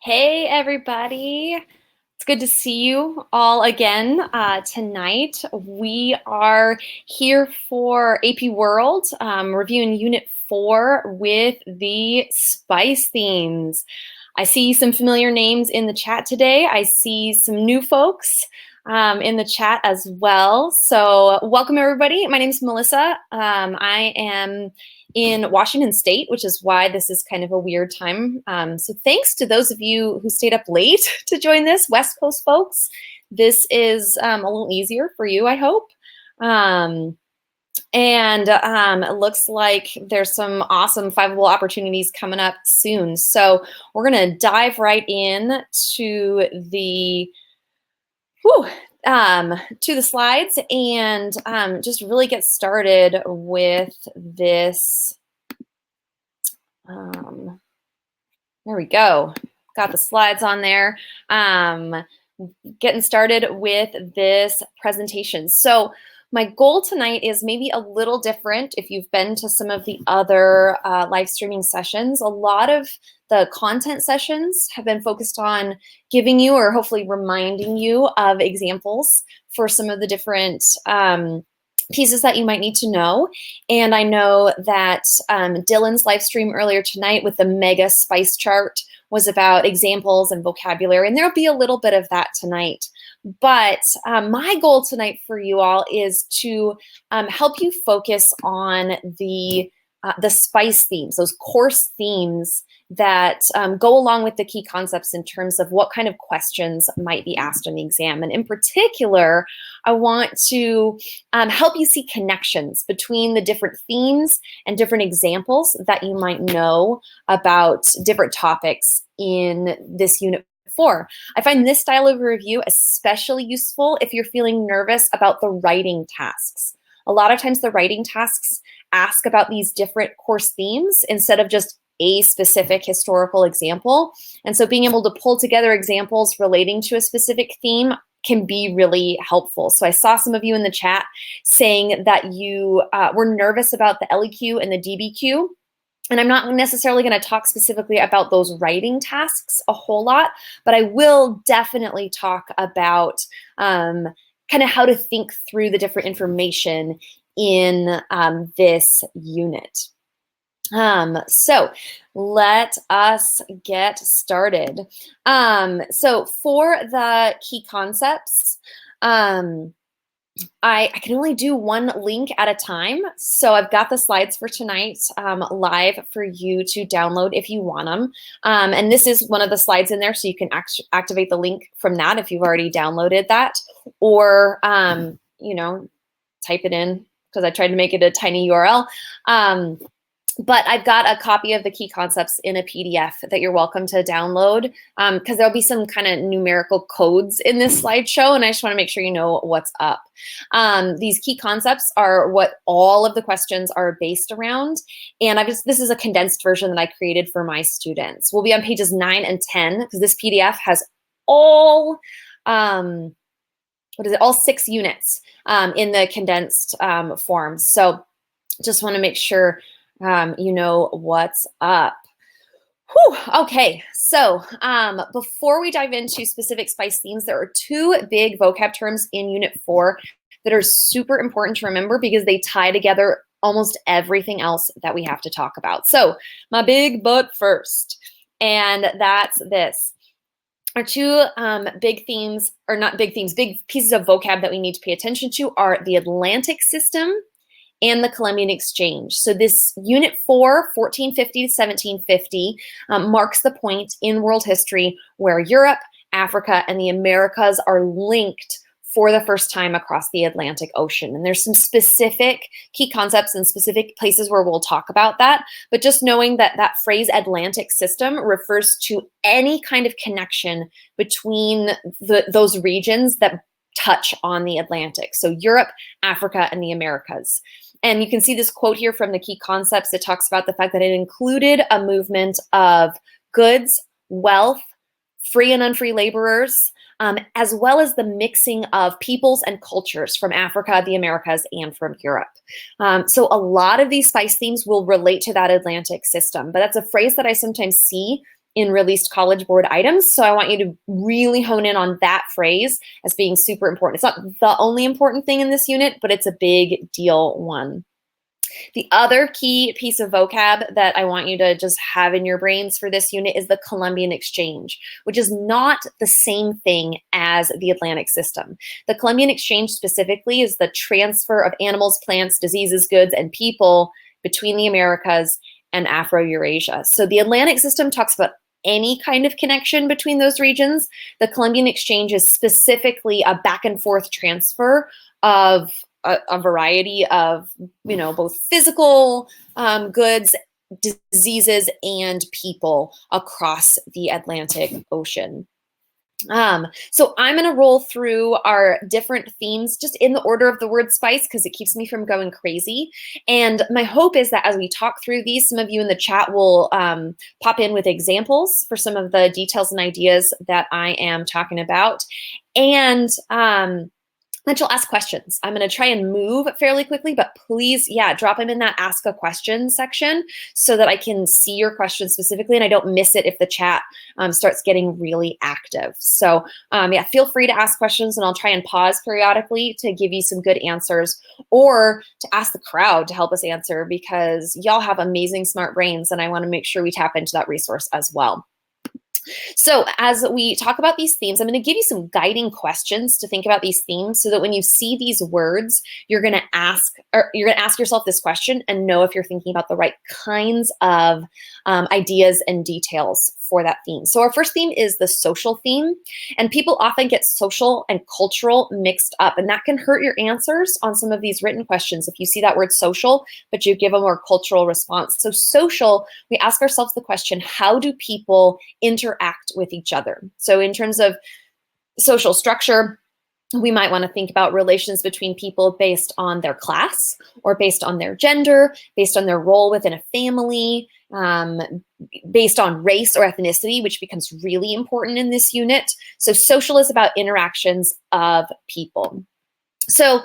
Hey, everybody. It's good to see you all again tonight. We are here for AP World, reviewing Unit 4 with the spice themes. I see some familiar names in the chat today. I see some new folks in the chat as well. So welcome, everybody. My name is Melissa. I am in Washington State, which is why this is kind of a weird time. So thanks to those of you who stayed up late to join this, West Coast folks. This is a little easier for you, I hope. It looks like there's some awesome Fiveable opportunities coming up soon. So we're going to dive right in to the slides and just really get started with this. There we go. Got the slides on there. Getting started with this presentation. So my goal tonight is maybe a little different if you've been to some of the other live streaming sessions. A lot of the content sessions have been focused on giving you or hopefully reminding you of examples for some of the different pieces that you might need to know. And I know that Dylan's live stream earlier tonight with the mega spice chart was about examples and vocabulary, and there'll be a little bit of that tonight. But my goal tonight for you all is to help you focus on the spice themes, those course themes that go along with the key concepts in terms of what kind of questions might be asked in the exam. And in particular, I want to help you see connections between the different themes and different examples that you might know about different topics in this unit 4. I find this style of review especially useful if you're feeling nervous about the writing tasks. A lot of times the writing tasks ask about these different course themes instead of just a specific historical example. And so being able to pull together examples relating to a specific theme can be really helpful. So I saw some of you in the chat saying that you were nervous about the LEQ and the DBQ. And I'm not necessarily going to talk specifically about those writing tasks a whole lot, but I will definitely talk about kind of how to think through the different information in this unit. So let us get started. So for the key concepts, I can only do one link at a time. So I've got the slides for tonight live for you to download if you want them. And this is one of the slides in there, so you can activate the link from that if you've already downloaded that, or type it in, because I tried to make it a tiny URL. But I've got a copy of the key concepts in a PDF that you're welcome to download, because there'll be some kind of numerical codes in this slideshow, and I just want to make sure you know what's up. These key concepts are what all of the questions are based around, and this is a condensed version that I created for my students. We'll be on pages 9 and 10, because this PDF has all, all 6 units in the condensed form. So just want to make sure you know what's up. Whew, okay, so before we dive into specific spice themes, there are 2 big vocab terms in Unit 4 that are super important to remember because they tie together almost everything else that we have to talk about. So my big but first, and that's this. Our 2 big themes, or not big themes, big pieces of vocab that we need to pay attention to are the Atlantic system and the Columbian Exchange. So this Unit 4, 1450 to 1750, marks the point in world history where Europe, Africa, and the Americas are linked for the first time across the Atlantic Ocean. And there's some specific key concepts and specific places where we'll talk about that. But just knowing that that phrase Atlantic system refers to any kind of connection between those regions that touch on the Atlantic. So Europe, Africa, and the Americas. And you can see this quote here from the key concepts. It talks about the fact that it included a movement of goods, wealth, free and unfree laborers, as well as the mixing of peoples and cultures from Africa, the Americas, and from Europe. So a lot of these spice themes will relate to that Atlantic system, but that's a phrase that I sometimes see in released College Board items. So I want you to really hone in on that phrase as being super important. It's not the only important thing in this unit, but it's a big deal one. The other key piece of vocab that I want you to just have in your brains for this unit is the Columbian Exchange, which is not the same thing as the Atlantic system. The Columbian Exchange specifically is the transfer of animals, plants, diseases, goods, and people between the Americas and Afro-Eurasia. So the Atlantic system talks about any kind of connection between those regions. The Columbian Exchange is specifically a back and forth transfer of a variety of, both physical goods, diseases, and people across the Atlantic Ocean. So I'm going to roll through our different themes just in the order of the word spice because it keeps me from going crazy. And my hope is that as we talk through these, some of you in the chat will pop in with examples for some of the details and ideas that I am talking about. And then you'll ask questions. I'm going to try and move fairly quickly, but please, drop them in that ask a question section so that I can see your questions specifically and I don't miss it if the chat starts getting really active. So feel free to ask questions and I'll try and pause periodically to give you some good answers or to ask the crowd to help us answer because y'all have amazing smart brains and I want to make sure we tap into that resource as well. So as we talk about these themes, I'm going to give you some guiding questions to think about these themes so that when you see these words, you're going to ask yourself this question and know if you're thinking about the right kinds of ideas and details for that theme. So our first theme is the social theme, and people often get social and cultural mixed up, and that can hurt your answers on some of these written questions if you see that word social, but you give a more cultural response. So social, we ask ourselves the question, how do people interact with each other? So in terms of social structure, we might want to think about relations between people based on their class or based on their gender, based on their role within a family, based on race or ethnicity, which becomes really important in this unit. So social is about interactions of people. So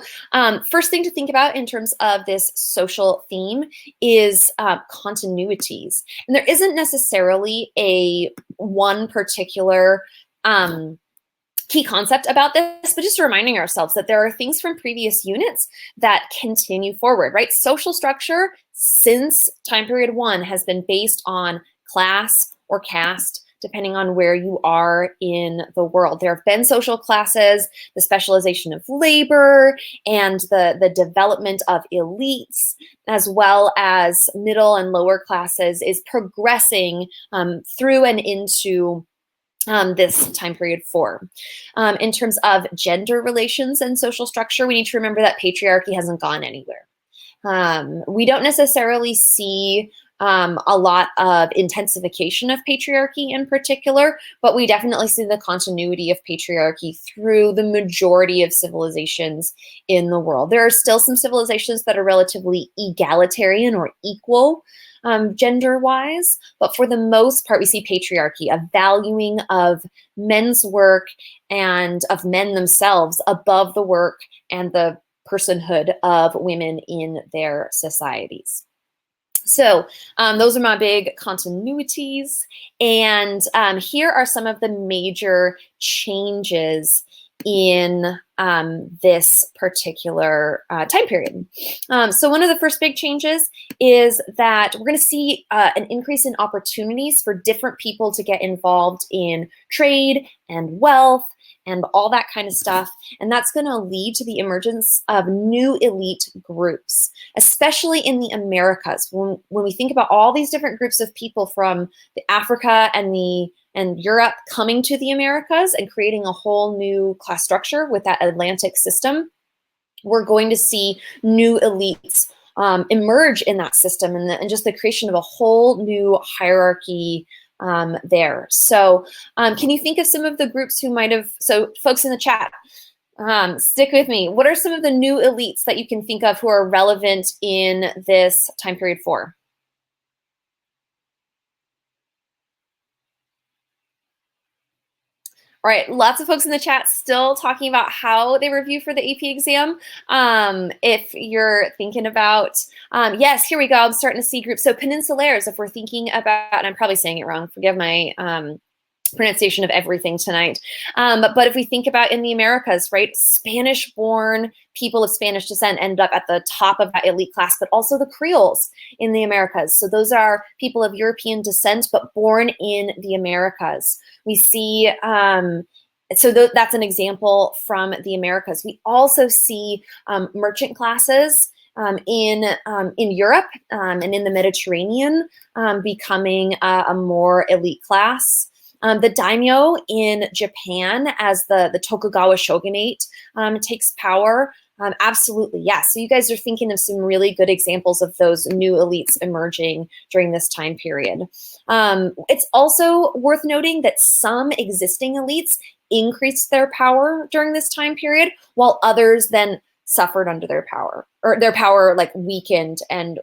first thing to think about in terms of this social theme is continuities. And there isn't necessarily a one particular key concept about this, but just reminding ourselves that there are things from previous units that continue forward, right? Social structure since time period 1 has been based on class or caste, depending on where you are in the world. There have been social classes, the specialization of labor, and the development of elites, as well as middle and lower classes is progressing through and into this time period 4. In terms of gender relations and social structure, we need to remember that patriarchy hasn't gone anywhere. We don't necessarily see a lot of intensification of patriarchy in particular, but we definitely see the continuity of patriarchy through the majority of civilizations in the world. There are still some civilizations that are relatively egalitarian or equal gender-wise, but for the most part, we see patriarchy, a valuing of men's work and of men themselves above the work and the personhood of women in their societies. So those are my big continuities. And here are some of the major changes in this particular time period. So one of the first big changes is that we're going to see an increase in opportunities for different people to get involved in trade and wealth and all that kind of stuff. And that's going to lead to the emergence of new elite groups, especially in the Americas. When we think about all these different groups of people from Africa and Europe coming to the Americas and creating a whole new class structure with that Atlantic system, we're going to see new elites emerge in that system and just the creation of a whole new hierarchy there. So can you think of some of the groups who might have, so folks in the chat, stick with me. What are some of the new elites that you can think of who are relevant in this time period 4? All right, lots of folks in the chat still talking about how they review for the AP exam. If you're thinking about, yes, here we go. I'm starting to see groups. So peninsulaires, if we're thinking about, and I'm probably saying it wrong, forgive my pronunciation of everything tonight. But if we think about in the Americas, right, Spanish-born people of Spanish descent ended up at the top of that elite class, but also the Creoles in the Americas. So those are people of European descent, but born in the Americas. We see, that's an example from the Americas. We also see merchant classes in Europe and in the Mediterranean becoming a more elite class. The daimyo in Japan as the Tokugawa shogunate takes power. Absolutely, yes. So you guys are thinking of some really good examples of those new elites emerging during this time period. It's also worth noting that some existing elites increased their power during this time period, while others then suffered under their power, or their power like weakened and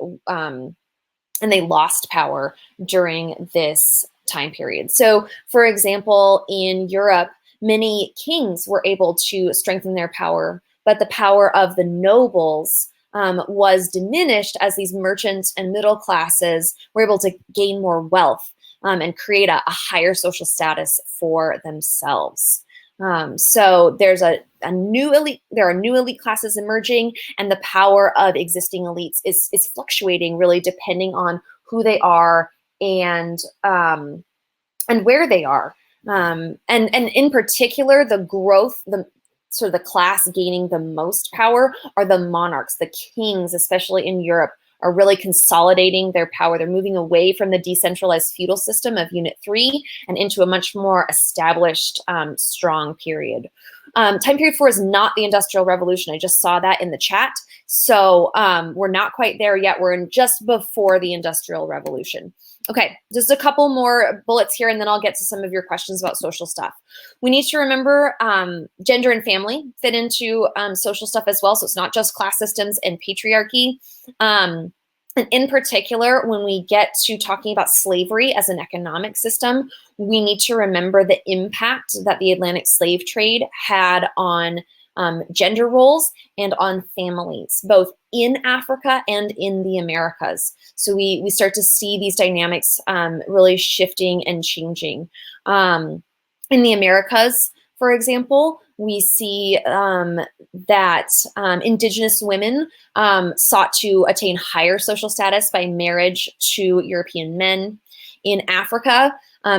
they lost power during this time period. So, for example, in Europe, many kings were able to strengthen their power, but the power of the nobles was diminished as these merchants and middle classes were able to gain more wealth and create a higher social status for themselves. So there's a new elite. There are new elite classes emerging, and the power of existing elites is fluctuating really depending on who they are and where they are. And in particular, the growth, the sort of the class gaining the most power are the monarchs, the kings, especially in Europe, are really consolidating their power. They're moving away from the decentralized feudal system of Unit 3 and into a much more established, strong period. Time period 4 is not the Industrial Revolution. I just saw that in the chat. So we're not quite there yet. We're in just before the Industrial Revolution. Okay, just a couple more bullets here, and then I'll get to some of your questions about social stuff. We need to remember gender and family fit into social stuff as well. So it's not just class systems and patriarchy. And in particular, when we get to talking about slavery as an economic system, we need to remember the impact that the Atlantic slave trade had on gender roles and on families, both in Africa and in the Americas. So we start to see these dynamics really shifting and changing. In the Americas, for example, we see that Indigenous women sought to attain higher social status by marriage to European men. In Africa,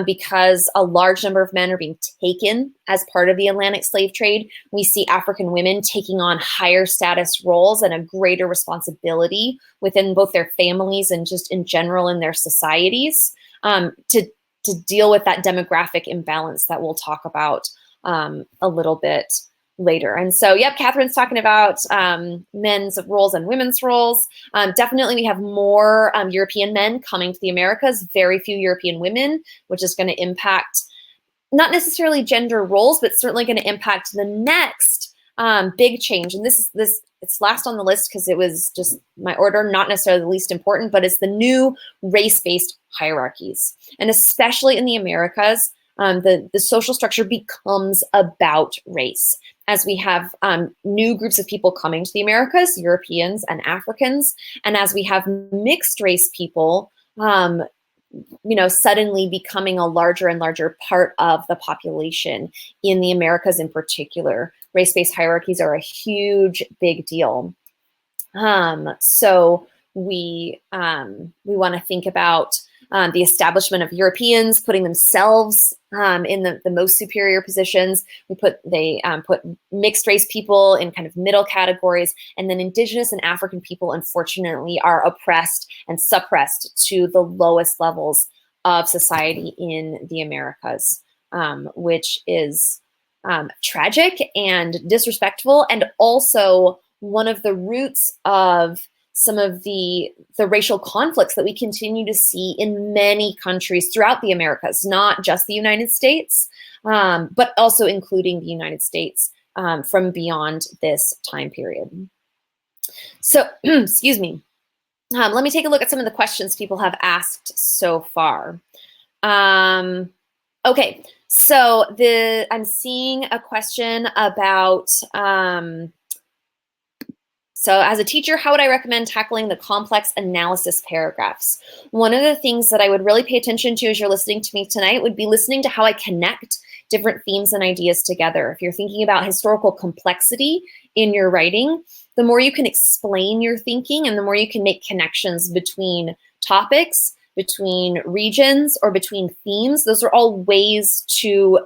because a large number of men are being taken as part of the Atlantic slave trade, we see African women taking on higher status roles and a greater responsibility within both their families and just in general in their societies to deal with that demographic imbalance that we'll talk about a little bit later. And so, yep, Catherine's talking about men's roles and women's roles. Definitely we have more European men coming to the Americas, very few European women, which is going to impact not necessarily gender roles, but certainly going to impact the next big change. And it's last on the list because it was just my order, not necessarily the least important, but it's the new race-based hierarchies. And especially in the Americas, the social structure becomes about race. As we have new groups of people coming to the Americas, Europeans and Africans, and as we have mixed race people, suddenly becoming a larger and larger part of the population in the Americas in particular. Race-based hierarchies are a huge, big deal. So we want to think about the establishment of Europeans putting themselves in the most superior positions. They put mixed race people in kind of middle categories, and then Indigenous and African people, unfortunately, are oppressed and suppressed to the lowest levels of society in the Americas, which is tragic and disrespectful, and also one of the roots of some of the racial conflicts that we continue to see in many countries throughout the Americas, not just the United States, but also including the United States from beyond this time period. So, excuse me. Let me take a look at some of the questions people have asked so far. Okay, so I'm seeing a question about, so as a teacher, how would I recommend tackling the complex analysis paragraphs? One of the things that I would really pay attention to as you're listening to me tonight would be listening to how I connect different themes and ideas together. If you're thinking about historical complexity in your writing, the more you can explain your thinking and the more you can make connections between topics, between regions, or between themes. Those are all ways to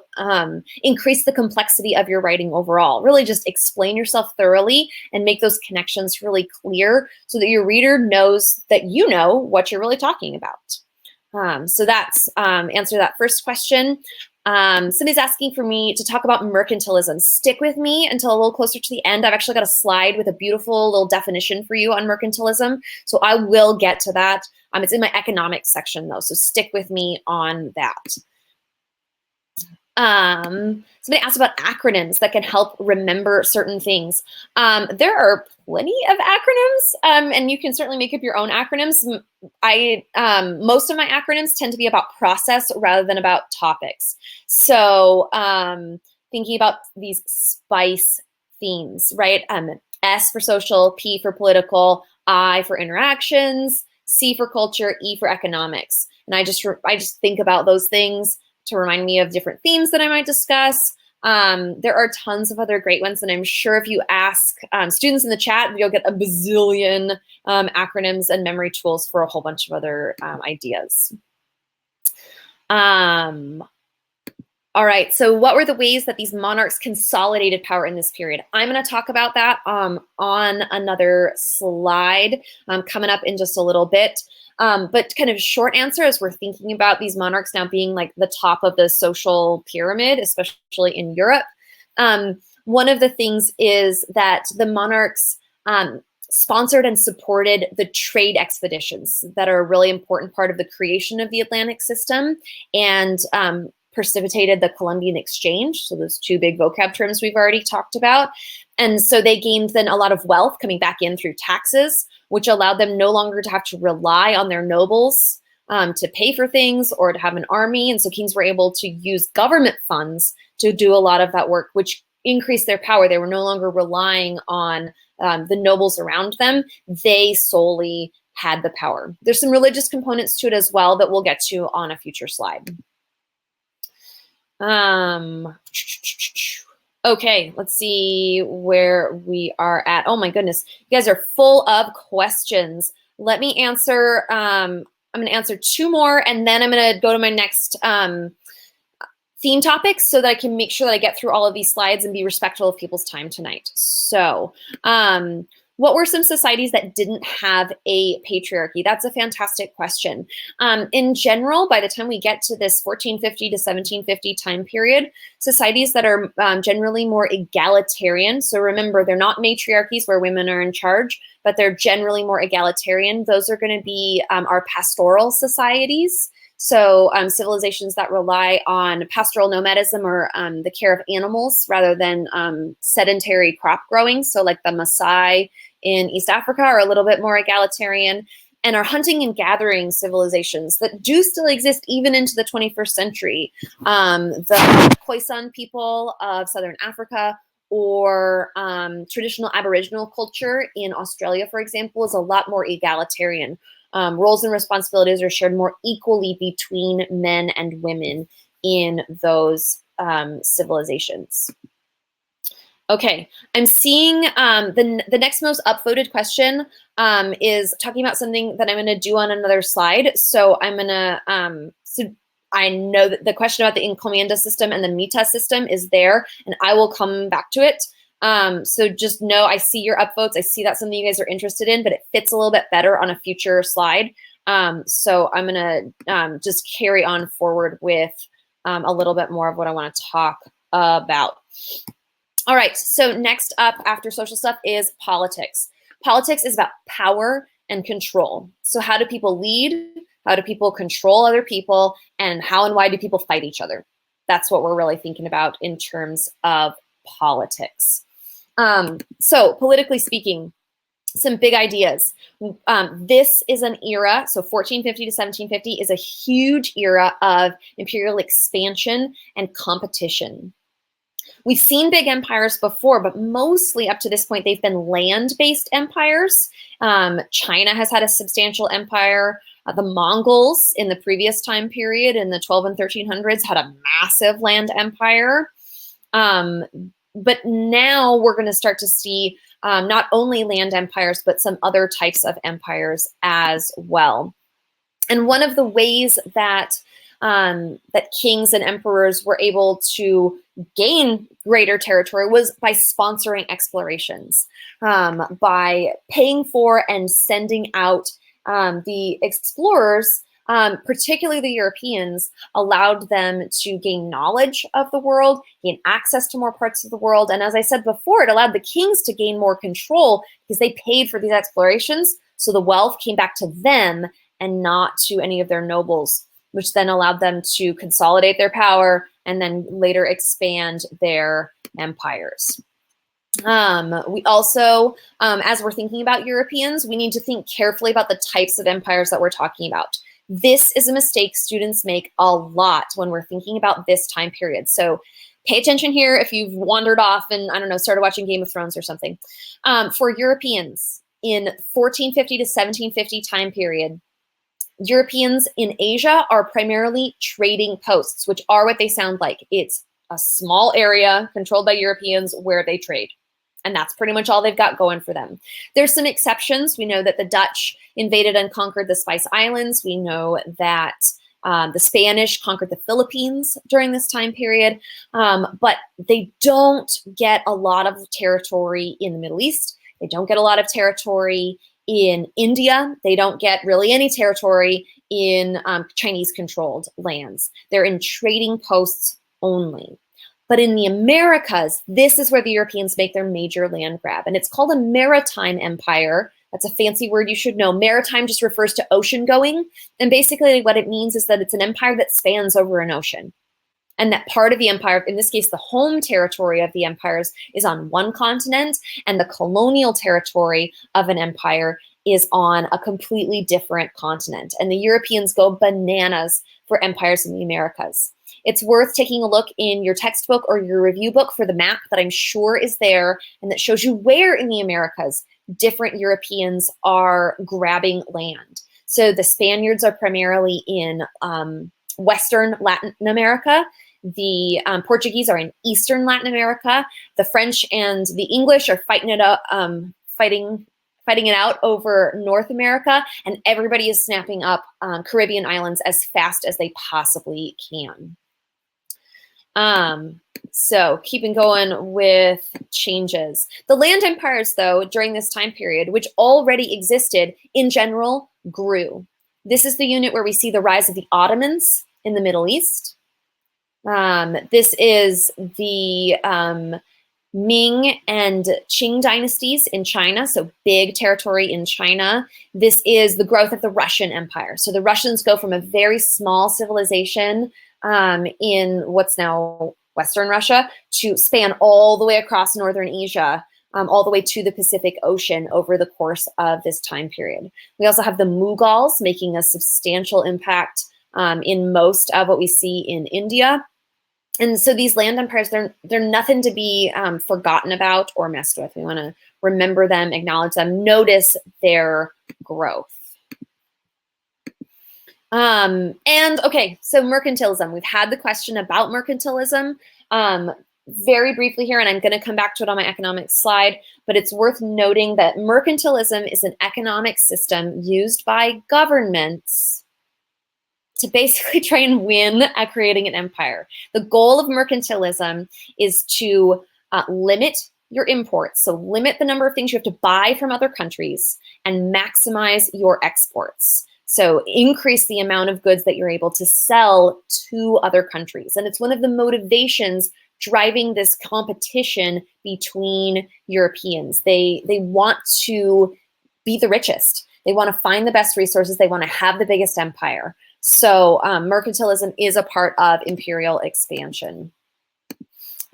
increase the complexity of your writing overall. Really just explain yourself thoroughly and make those connections really clear so that your reader knows that you know what you're really talking about. So that's answer that first question. Somebody's asking for me to talk about mercantilism. Stick with me until a little closer to the end. I've actually got a slide with a beautiful little definition for you on mercantilism. So I will get to that. It's in my economics section though, so stick with me on that. Somebody asked about acronyms that can help remember certain things. There are plenty of acronyms, and you can certainly make up your own acronyms. Most of my acronyms tend to be about process rather than about topics. So thinking about these SPICE themes, right? S for social, P for political, I for interactions, C for culture, E for economics. And I just think about those things to remind me of different themes that I might discuss. There are tons of other great ones, and I'm sure if you ask students in the chat, you'll get a bazillion acronyms and memory tools for a whole bunch of other ideas. All right, so what were the ways that these monarchs consolidated power in this period? I'm going to talk about that on another slide coming up in just a little bit. But kind of short answer as we're thinking about these monarchs now being like the top of the social pyramid, especially in Europe. One of the things is that the monarchs sponsored and supported the trade expeditions that are a really important part of the creation of the Atlantic system, and precipitated the Columbian Exchange. So those two big vocab terms we've already talked about. And so they gained then a lot of wealth coming back in through taxes, which allowed them no longer to have to rely on their nobles to pay for things or to have an army. And so kings were able to use government funds to do a lot of that work, which increased their power. They were no longer relying on the nobles around them. They solely had the power. There's some religious components to it as well that we'll get to on a future slide. Okay, let's see where we are at. Oh my goodness, you guys are full of questions. Let me answer, I'm gonna answer two more and then I'm gonna go to my next theme topics so that I can make sure that I get through all of these slides and be respectful of people's time tonight. So, what were some societies that didn't have a patriarchy? That's a fantastic question. In general, by the time we get to this 1450 to 1750 time period, societies that are generally more egalitarian, so remember, they're not matriarchies where women are in charge, but they're generally more egalitarian. Those are going to be our pastoral societies. So civilizations that rely on pastoral nomadism or the care of animals rather than sedentary crop growing. So like the Maasai in East Africa are a little bit more egalitarian, and our hunting and gathering civilizations that do still exist even into the 21st century. The Khoisan people of Southern Africa or traditional Aboriginal culture in Australia, for example, is a lot more egalitarian. Roles and responsibilities are shared more equally between men and women in those civilizations. Okay, I'm seeing the next most upvoted question is talking about something that I'm going to do on another slide. So I'm going to, so I know that the question about the encomienda system and the mita system is there, and I will come back to it. So just know I see your upvotes. I see that's something you guys are interested in, but it fits a little bit better on a future slide. So I'm going to just carry on forward with a little bit more of what I want to talk about. All right, so next up after social stuff is politics. Politics is about power and control. So how do people lead? How do people control other people? And how and why do people fight each other? That's what we're really thinking about in terms of politics. So politically speaking, Some big ideas. This is an era, so 1450 to 1750 is a huge era of imperial expansion and competition. We've seen big empires before, but mostly up to this point, they've been land-based empires. China has had a substantial empire. The Mongols in the previous time period in the 12 and 1300s had a massive land empire. But now we're going to start to see not only land empires, but some other types of empires as well. And one of the ways that that kings and emperors were able to gain greater territory was by sponsoring explorations, by paying for and sending out the explorers, particularly the Europeans, allowed them to gain knowledge of the world, gain access to more parts of the world. And as I said before, it allowed the kings to gain more control because they paid for these explorations. So the wealth came back to them and not to any of their nobles, which then allowed them to consolidate their power and then later expand their empires. We also, as we're thinking about Europeans, we need to think carefully about the types of empires that we're talking about. This is a mistake students make a lot when we're thinking about this time period. So pay attention here if you've wandered off and, I don't know, started watching Game of Thrones or something. For Europeans in 1450 to 1750 time period, Europeans in Asia are primarily trading posts, which are what they sound like. It's a small area controlled by Europeans where they trade. And that's pretty much all they've got going for them. There's some exceptions. We know that the Dutch invaded and conquered the Spice Islands. We know that the Spanish conquered the Philippines during this time period. But they don't get a lot of territory in the Middle East. They don't get a lot of territory in India. They don't get really any territory in Chinese-controlled lands. They're in trading posts only. But in the Americas, this is where the Europeans make their major land grab. And it's called a maritime empire. That's a fancy word you should know. Maritime just refers to ocean going. And basically what it means is that it's an empire that spans over an ocean. And that part of the empire, in this case, the home territory of the empires is on one continent, and the colonial territory of an empire is on a completely different continent. And the Europeans go bananas for empires in the Americas. It's worth taking a look in your textbook or your review book for the map that I'm sure is there and that shows you where in the Americas different Europeans are grabbing land. So the Spaniards are primarily in Western Latin America. The Portuguese are in Eastern Latin America. The French and the English are fighting it out over North America, and everybody is snapping up Caribbean islands as fast as they possibly can. So keeping going with changes. The land empires, though, during this time period, which already existed, in general, grew. This is the unit where we see the rise of the Ottomans in the Middle East. This is the Ming and Qing dynasties in China, so big territory in China. This is the growth of the Russian Empire. So the Russians go from a very small civilization in what's now Western Russia to span all the way across Northern Asia, all the way to the Pacific Ocean over the course of this time period. We also have the Mughals making a substantial impact in most of what we see in India. And so these land empires, they're nothing to be forgotten about or messed with. We want to remember them, acknowledge them, notice their growth. And okay, so mercantilism. We've had the question about mercantilism very briefly here, and I'm going to come back to it on my economics slide, but it's worth noting that mercantilism is an economic system used by governments to basically try and win at creating an empire. The goal of mercantilism is to limit your imports, so limit the number of things you have to buy from other countries and maximize your exports. So increase the amount of goods that you're able to sell to other countries. And it's one of the motivations driving this competition between Europeans. They want to be the richest. They want to find the best resources. They want to have the biggest empire. So mercantilism is a part of imperial expansion.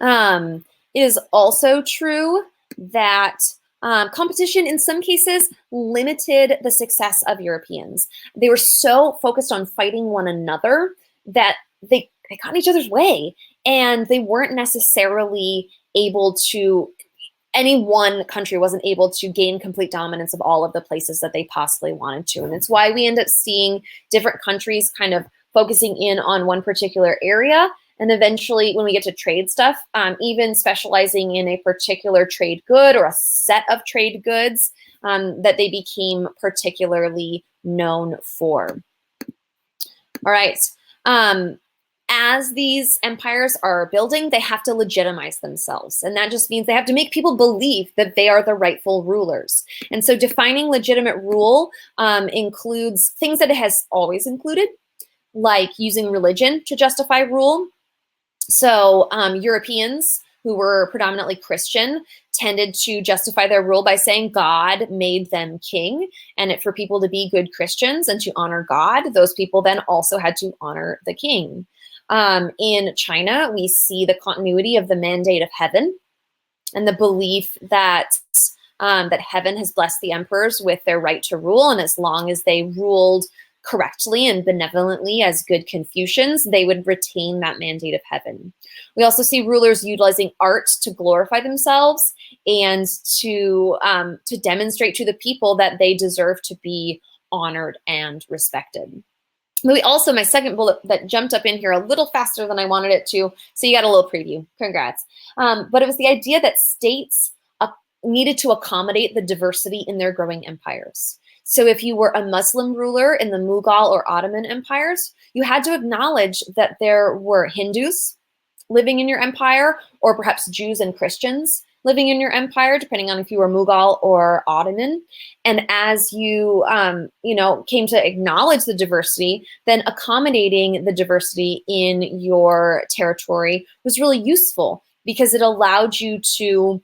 It is also true that Competition, in some cases, limited the success of Europeans. They were so focused on fighting one another that they got in each other's way, and they weren't necessarily able to, any one country wasn't able to gain complete dominance of all of the places that they possibly wanted to. And it's why we end up seeing different countries kind of focusing in on one particular area. And eventually, when we get to trade stuff, even specializing in a particular trade good or a set of trade goods that they became particularly known for. All right. As these empires are building, they have to legitimize themselves. And that just means they have to make people believe that they are the rightful rulers. And so defining legitimate rule includes things that it has always included, like using religion to justify rule. So Europeans who were predominantly Christian tended to justify their rule by saying God made them king, and for people to be good Christians and to honor God, those people then also had to honor the king. In China, we see the continuity of the mandate of heaven and the belief that that heaven has blessed the emperors with their right to rule, and as long as they ruled correctly and benevolently as good Confucians, they would retain that mandate of heaven. We also see rulers utilizing art to glorify themselves and to demonstrate to the people that they deserve to be honored and respected. We also, my second bullet that jumped up in here a little faster than I wanted it to, so you got a little preview, congrats. But it was the idea that states needed to accommodate the diversity in their growing empires. So if you were a Muslim ruler in the Mughal or Ottoman empires, you had to acknowledge that there were Hindus living in your empire, or perhaps Jews and Christians living in your empire, depending on if you were Mughal or Ottoman. And as you, came to acknowledge the diversity, then accommodating the diversity in your territory was really useful because it allowed you to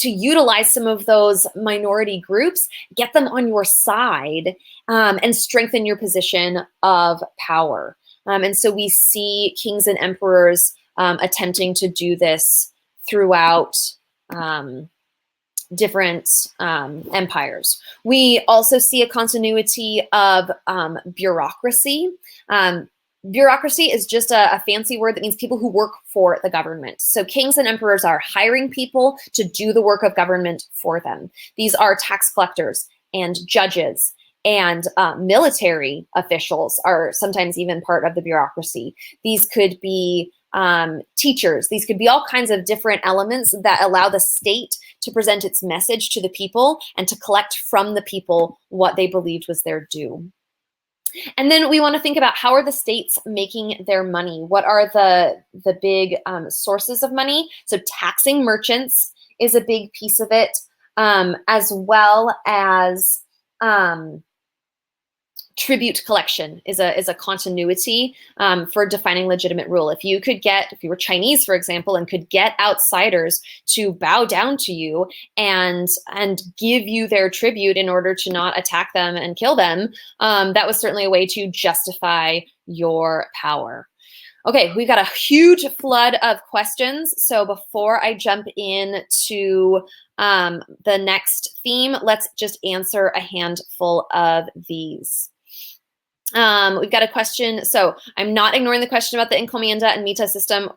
utilize some of those minority groups, get them on your side, and strengthen your position of power. And so we see kings and emperors attempting to do this throughout different empires. We also see a continuity of bureaucracy. Bureaucracy is just a fancy word that means people who work for the government. So kings and emperors are hiring people to do the work of government for them. These are tax collectors and judges, and military officials are sometimes even part of the bureaucracy. These could be teachers. These could be all kinds of different elements that allow the state to present its message to the people and to collect from the people what they believed was their due. And then we want to think about, how are the states making their money? What are the big sources of money? So taxing merchants is a big piece of it, as well as tribute collection is a continuity for defining legitimate rule. If you were Chinese, for example, and could get outsiders to bow down to you and give you their tribute in order to not attack them and kill them, that was certainly a way to justify your power. Okay, we've got a huge flood of questions. So before I jump into the next theme, let's just answer a handful of these. We've got a question. So I'm not ignoring the question about the encomienda and meta system.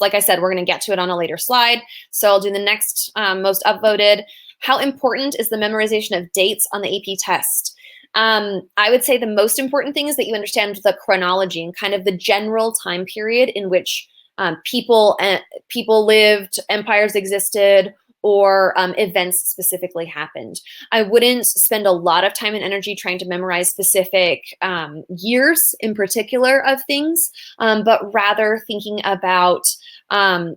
Like I said, we're going to get to it on a later slide. So I'll do the next most upvoted. How important is the memorization of dates on the AP test? I would say the most important thing is that you understand the chronology and kind of the general time period in which people lived, empires existed, or events specifically happened. I wouldn't spend a lot of time and energy trying to memorize specific years in particular of things, but rather thinking about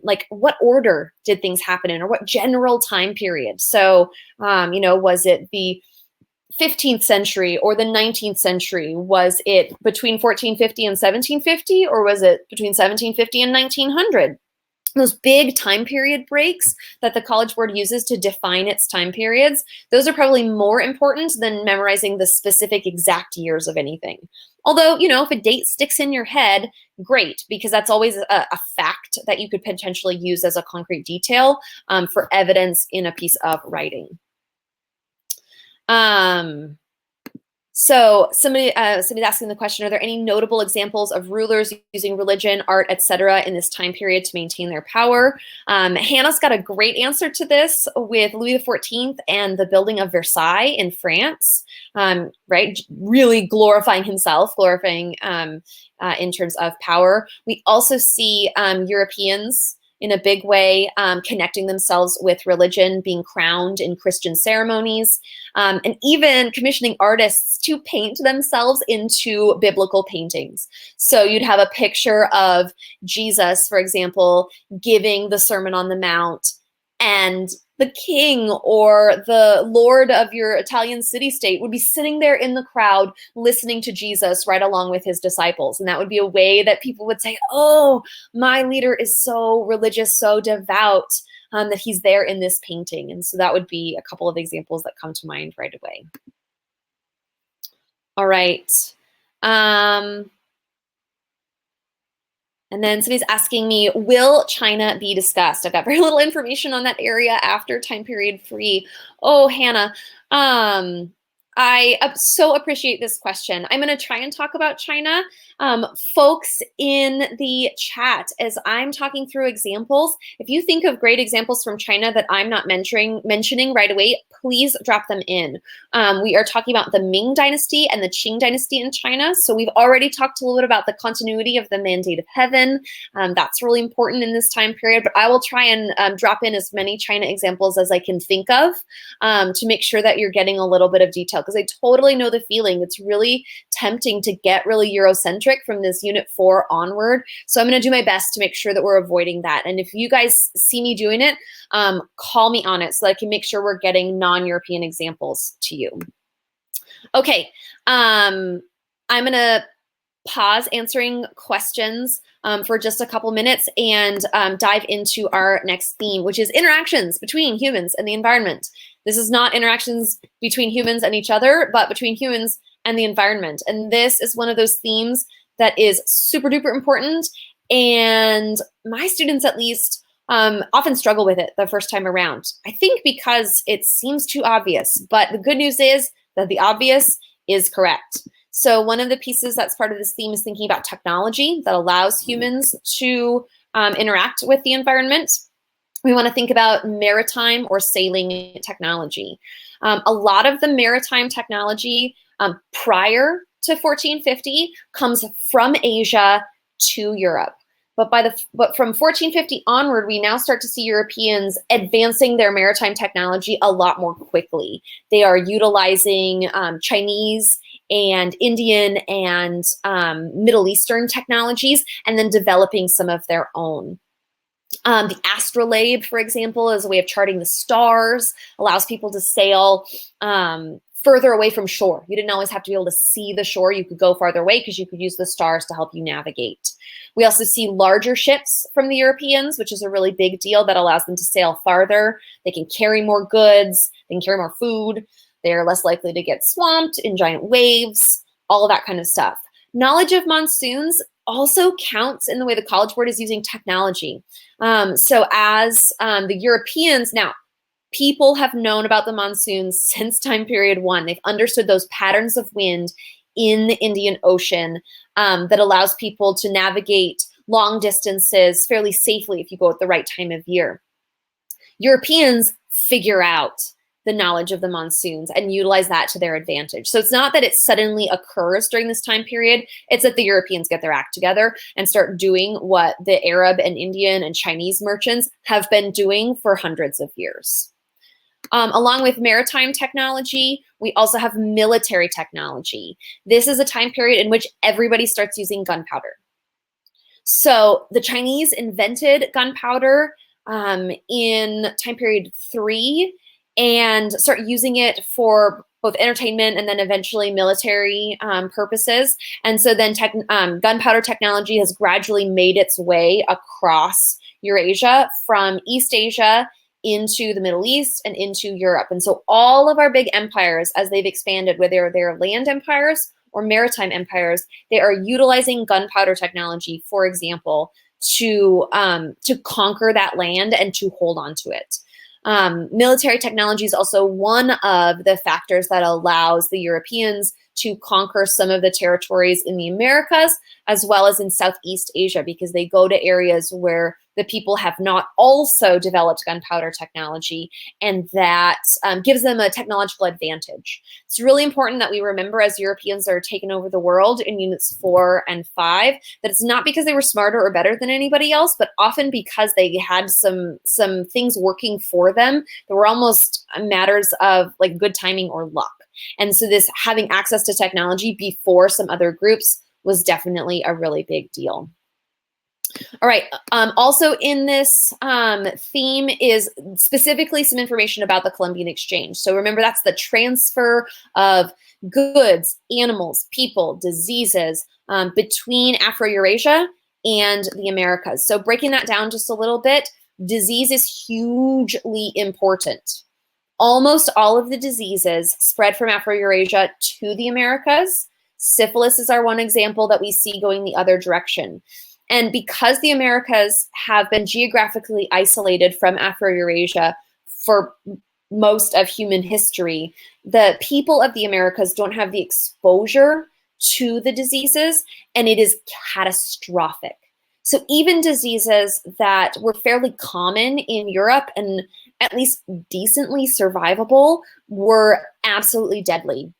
like what order did things happen in, or what general time period. So, was it the 15th century or the 19th century? Was it between 1450 and 1750, or was it between 1750 and 1900? those big time period breaks that the College Board uses to define its time periods, those are probably more important than memorizing the specific exact years of anything. Although, if a date sticks in your head, great, because that's always a fact that you could potentially use as a concrete detail for evidence in a piece of writing. So somebody's asking the question, are there any notable examples of rulers using religion, art, etc. in this time period to maintain their power? Hannah's got a great answer to this with Louis XIV and the building of Versailles in France, right? Really glorifying himself, glorifying in terms of power. We also see Europeans in a big way, connecting themselves with religion, being crowned in Christian ceremonies, and even commissioning artists to paint themselves into biblical paintings. So you'd have a picture of Jesus, for example, giving the Sermon on the Mount, and the king or the lord of your Italian city-state would be sitting there in the crowd listening to Jesus right along with his disciples. And that would be a way that people would say, oh, my leader is so religious, so devout, that he's there in this painting. And so that would be a couple of examples that come to mind right away. All right. And then somebody's asking me, will China be discussed? I've got very little information on that area after time period 3. Oh, Hannah, I so appreciate this question. I'm going to try and talk about China. Folks in the chat, as I'm talking through examples, if you think of great examples from China that I'm not mentioning right away, please drop them in. We are talking about the Ming Dynasty and the Qing Dynasty in China. So we've already talked a little bit about the continuity of the mandate of heaven. That's really important in this time period, but I will try and drop in as many China examples as I can think of to make sure that you're getting a little bit of detail, because I totally know the feeling. It's really tempting to get really Eurocentric from this Unit 4 onward. So I'm going to do my best to make sure that we're avoiding that. And if you guys see me doing it, call me on it so that I can make sure we're getting non-European examples to you. Okay, I'm going to pause answering questions for just a couple minutes and dive into our next theme, which is interactions between humans and the environment. This is not interactions between humans and each other, but between humans and the environment. And this is one of those themes that is super duper important. And my students, at least, often struggle with it the first time around. I think because it seems too obvious, but the good news is that the obvious is correct. So one of the pieces that's part of this theme is thinking about technology that allows humans to interact with the environment. We want to think about maritime or sailing technology. A lot of the maritime technology prior to 1450 comes from Asia to Europe. But from 1450 onward, we now start to see Europeans advancing their maritime technology a lot more quickly. They are utilizing Chinese and Indian and Middle Eastern technologies, and then developing some of their own. The astrolabe, for example, is a way of charting the stars, allows people to sail further away from shore. You didn't always have to be able to see the shore. You could go farther away because you could use the stars to help you navigate. We also see larger ships from the Europeans, which is a really big deal that allows them to sail farther. They can carry more goods, they can carry more food. They're less likely to get swamped in giant waves, all of that kind of stuff. Knowledge of monsoons also counts in the way the College Board is using technology. So as the Europeans, now, people have known about the monsoons since time period 1. They've understood those patterns of wind in the Indian Ocean that allows people to navigate long distances fairly safely if you go at the right time of year. Europeans figure out the knowledge of the monsoons and utilize that to their advantage. So it's not that it suddenly occurs during this time period, it's that the Europeans get their act together and start doing what the Arab and Indian and Chinese merchants have been doing for hundreds of years. Along with maritime technology, we also have military technology. This is a time period in which everybody starts using gunpowder. So the Chinese invented gunpowder in time period 3 and start using it for both entertainment and then eventually military purposes. And so then gunpowder technology has gradually made its way across Eurasia from East Asia into the Middle East and into Europe. And so all of our big empires, as they've expanded, whether they're land empires or maritime empires, they are utilizing gunpowder technology, for example, to conquer that land and to hold on to it. Military technology is also one of the factors that allows the Europeans to conquer some of the territories in the Americas as well as in Southeast Asia, because they go to areas where the people have not also developed gunpowder technology, and that gives them a technological advantage. It's really important that we remember, as Europeans are taking over the world in units 4 and 5, that it's not because they were smarter or better than anybody else, but often because they had some things working for them that were almost matters of like good timing or luck. And so this having access to technology before some other groups was definitely a really big deal. All right, also in this theme is specifically some information about the Columbian Exchange. So remember, that's the transfer of goods, animals, people, diseases between Afro-Eurasia and the Americas. So breaking that down just a little bit, disease is hugely important. Almost all of the diseases spread from Afro-Eurasia to the Americas. Syphilis is our one example that we see going the other direction. And because the Americas have been geographically isolated from Afro-Eurasia for most of human history, the people of the Americas don't have the exposure to the diseases, and it is catastrophic. So even diseases that were fairly common in Europe and at least decently survivable were absolutely deadly.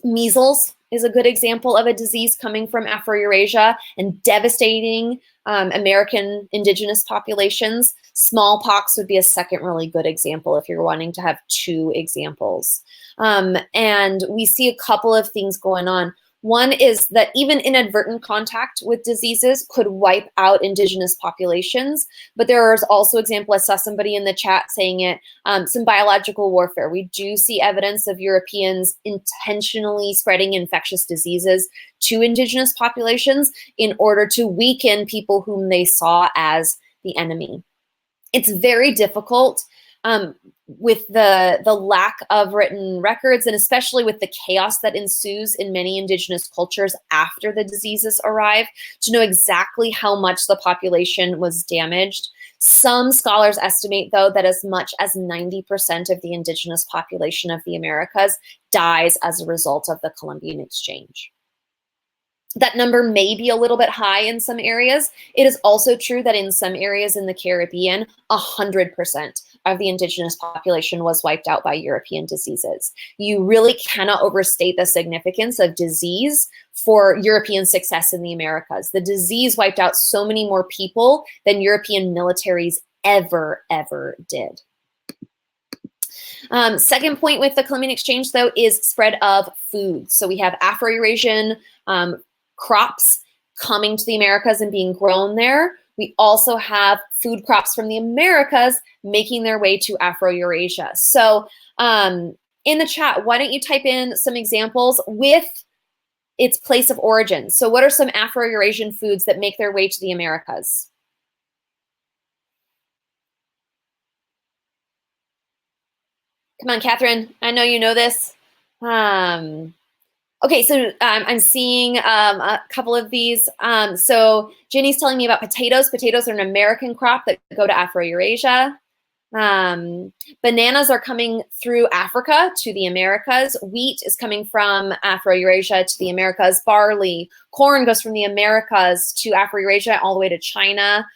Measles is a good example of a disease coming from Afro-Eurasia and devastating American indigenous populations. Smallpox would be a second really good example if you're wanting to have two examples. And we see a couple of things going on. One is that even inadvertent contact with diseases could wipe out indigenous populations, but there is also example, I saw somebody in the chat saying it, some biological warfare. We do see evidence of Europeans intentionally spreading infectious diseases to indigenous populations in order to weaken people whom they saw as the enemy. It's very difficult with the lack of written records, and especially with the chaos that ensues in many indigenous cultures after the diseases arrive, to know exactly how much the population was damaged. Some scholars estimate, though, that as much as 90% of the indigenous population of the Americas dies as a result of the Columbian Exchange. That number may be a little bit high in some areas. It is also true that in some areas in the Caribbean, 100% of the indigenous population was wiped out by European diseases. You really cannot overstate the significance of disease for European success in the Americas. The disease wiped out so many more people than European militaries ever did. Second point with the Columbian Exchange, though, is spread of food. So we have Afro-Eurasian crops coming to the Americas and being grown there. We also have food crops from the Americas making their way to Afro-Eurasia. So in the chat, why don't you type in some examples with its place of origin? So what are some Afro-Eurasian foods that make their way to the Americas? Come on, Catherine, I know you know this. Okay, so I'm seeing a couple of these. So Jenny's telling me about potatoes. Potatoes are an American crop that go to Afro-Eurasia. Bananas are coming through Africa to the Americas. Wheat is coming from Afro-Eurasia to the Americas. Barley, corn goes from the Americas to Afro-Eurasia all the way to China.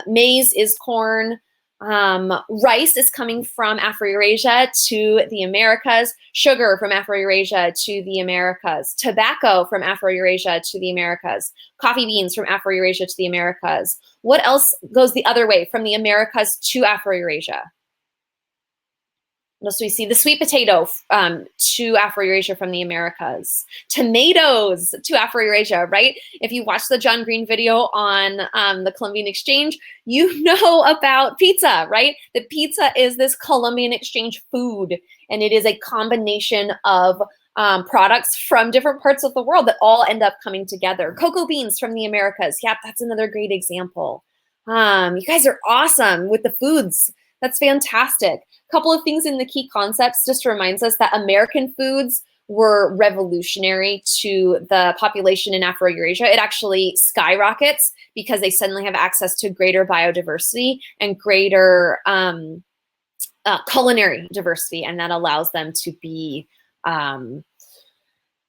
Maize is corn. Rice is coming from Afro-Eurasia to the Americas. Sugar from Afro-Eurasia to the Americas. Tobacco from Afro-Eurasia to the Americas. Coffee beans from Afro-Eurasia to the Americas. What else goes the other way from the Americas to Afro-Eurasia? What else do we see? The sweet potato to Afro-Eurasia from the Americas. Tomatoes to Afro-Eurasia, right? If you watch the John Green video on the Columbian Exchange, you know about pizza, right? The pizza is this Columbian Exchange food, and it is a combination of products from different parts of the world that all end up coming together. Cocoa beans from the Americas. Yep, that's another great example. You guys are awesome with the foods. That's fantastic. A couple of things in the key concepts just reminds us that American foods were revolutionary to the population in Afro-Eurasia. It actually skyrockets because they suddenly have access to greater biodiversity and greater culinary diversity, and that allows them to be grow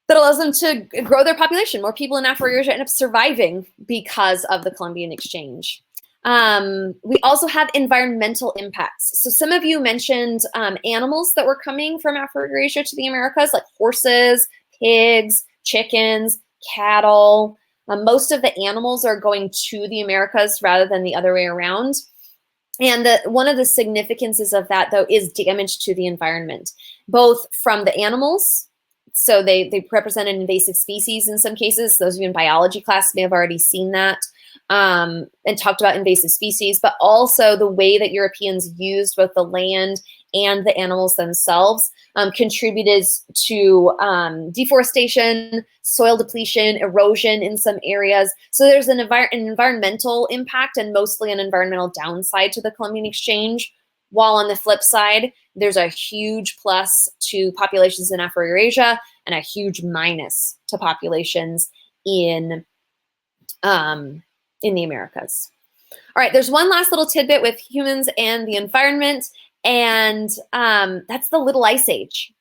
their population. More people in Afro-Eurasia end up surviving because of the Columbian Exchange. We also have environmental impacts. So some of you mentioned animals that were coming from Afro-Eurasia to the Americas, like horses, pigs, chickens, cattle. Most of the animals are going to the Americas rather than the other way around. And one of the significances of that, though, is damage to the environment, both from the animals. So they represent an invasive species in some cases. Those of you in biology class may have already seen that and talked about invasive species, but also the way that Europeans used both the land and the animals themselves contributed to deforestation, soil depletion, erosion in some areas. So there's an environmental impact and mostly an environmental downside to the Columbian Exchange. While on the flip side, there's a huge plus to populations in Afro-Eurasia and a huge minus to populations in the Americas. All right, there's one last little tidbit with humans and the environment, and that's the Little Ice Age.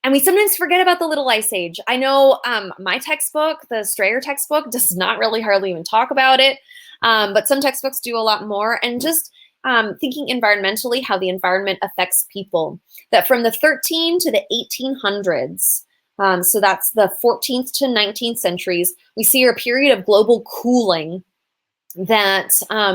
And we sometimes forget about the Little Ice Age. I know my textbook, the Strayer textbook, does not really hardly even talk about it, but some textbooks do a lot more. And just thinking environmentally, how the environment affects people, that from the 13 to the 1800s, so that's the 14th to 19th centuries, we see a period of global cooling that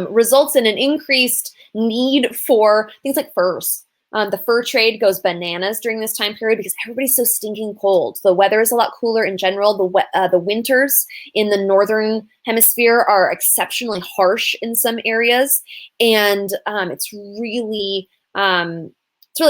results in an increased need for things like furs. The fur trade goes bananas during this time period because everybody's so stinking cold. The weather is a lot cooler in general. The winters in the northern hemisphere are exceptionally harsh in some areas, and it's really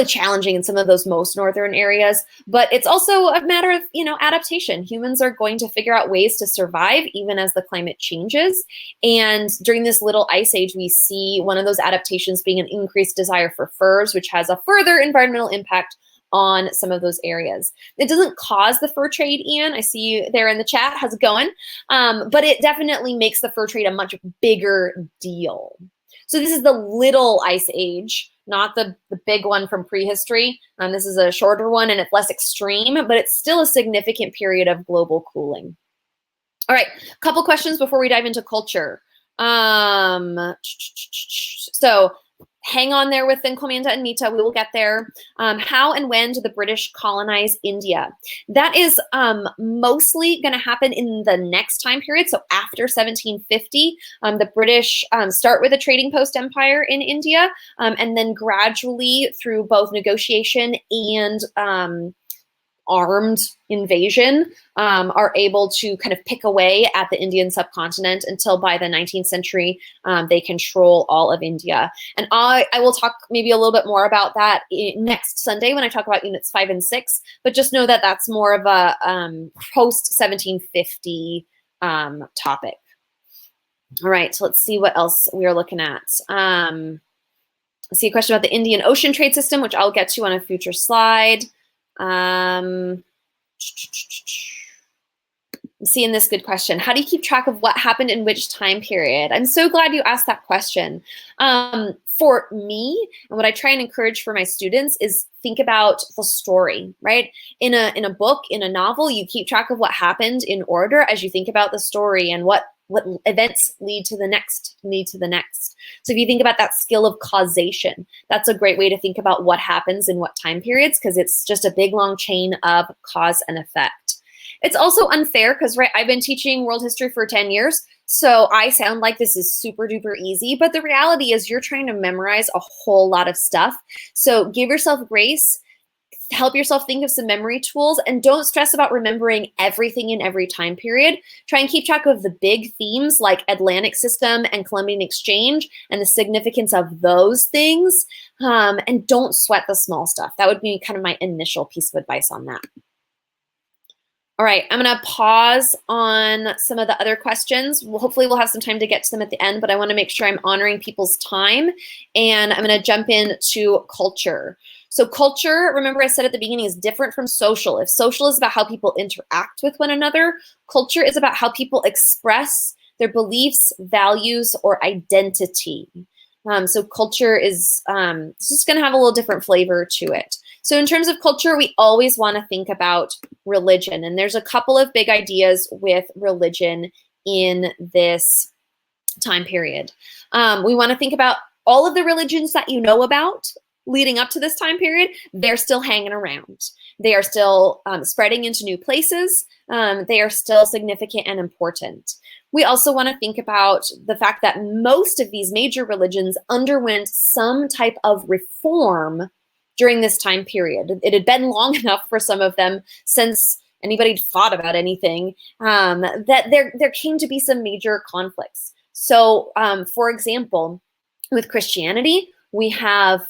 challenging in some of those most northern areas. But it's also a matter of adaptation. Humans are going to figure out ways to survive even as the climate changes. And during this Little Ice Age, we see one of those adaptations being an increased desire for furs, which has a further environmental impact on some of those areas. It doesn't cause the fur trade, Ian. I see you there in the chat. How's it going? But it definitely makes the fur trade a much bigger deal. So this is the Little Ice Age, not the big one from prehistory. This is a shorter one and it's less extreme, but it's still a significant period of global cooling. All right, a couple questions before we dive into culture. So hang on there with Encomienda and Mita, we will get there. How and when did the British colonize India? That is mostly going to happen in the next time period. So after 1750, the British start with a trading post empire in India, and then gradually through both negotiation and armed invasion are able to kind of pick away at the Indian subcontinent until by the 19th century they control all of India. And I will talk maybe a little bit more about that next Sunday when I talk about units 5 and 6, but just know that that's more of a post-1750 topic. All right, so let's see what else we are looking at. Let's see a question about the Indian Ocean trade system, which I'll get to on a future slide. Seeing this good question. How do you keep track of what happened in which time period? I'm so glad you asked that question. For me, and what I try and encourage for my students is think about the story, right? In a book, in a novel, you keep track of what happened in order as you think about the story and what events lead to the next. So if you think about that skill of causation, that's a great way to think about what happens in what time periods, because it's just a big long chain of cause and effect. It's also unfair because, right, I've been teaching world history for 10 years, so I sound like this is super duper easy, but the reality is you're trying to memorize a whole lot of stuff. So give yourself grace. Help yourself think of some memory tools, and don't stress about remembering everything in every time period. Try and keep track of the big themes like Atlantic System and Columbian Exchange and the significance of those things, and don't sweat the small stuff. That would be kind of my initial piece of advice on that. All right, I'm going to pause on some of the other questions. Hopefully we'll have some time to get to them at the end, but I want to make sure I'm honoring people's time. And I'm going to jump into culture. So culture, remember I said at the beginning, is different from social. If social is about how people interact with one another, culture is about how people express their beliefs, values, or identity. So culture is just going to have a little different flavor to it. So in terms of culture, we always want to think about religion. And there's a couple of big ideas with religion in this time period. We want to think about all of the religions that you know about leading up to this time period. They're still hanging around. They are still spreading into new places. They are still significant and important. We also want to think about the fact that most of these major religions underwent some type of reform during this time period. It had been long enough for some of them since anybody thought about anything that there came to be some major conflicts. So, for example, with Christianity, we have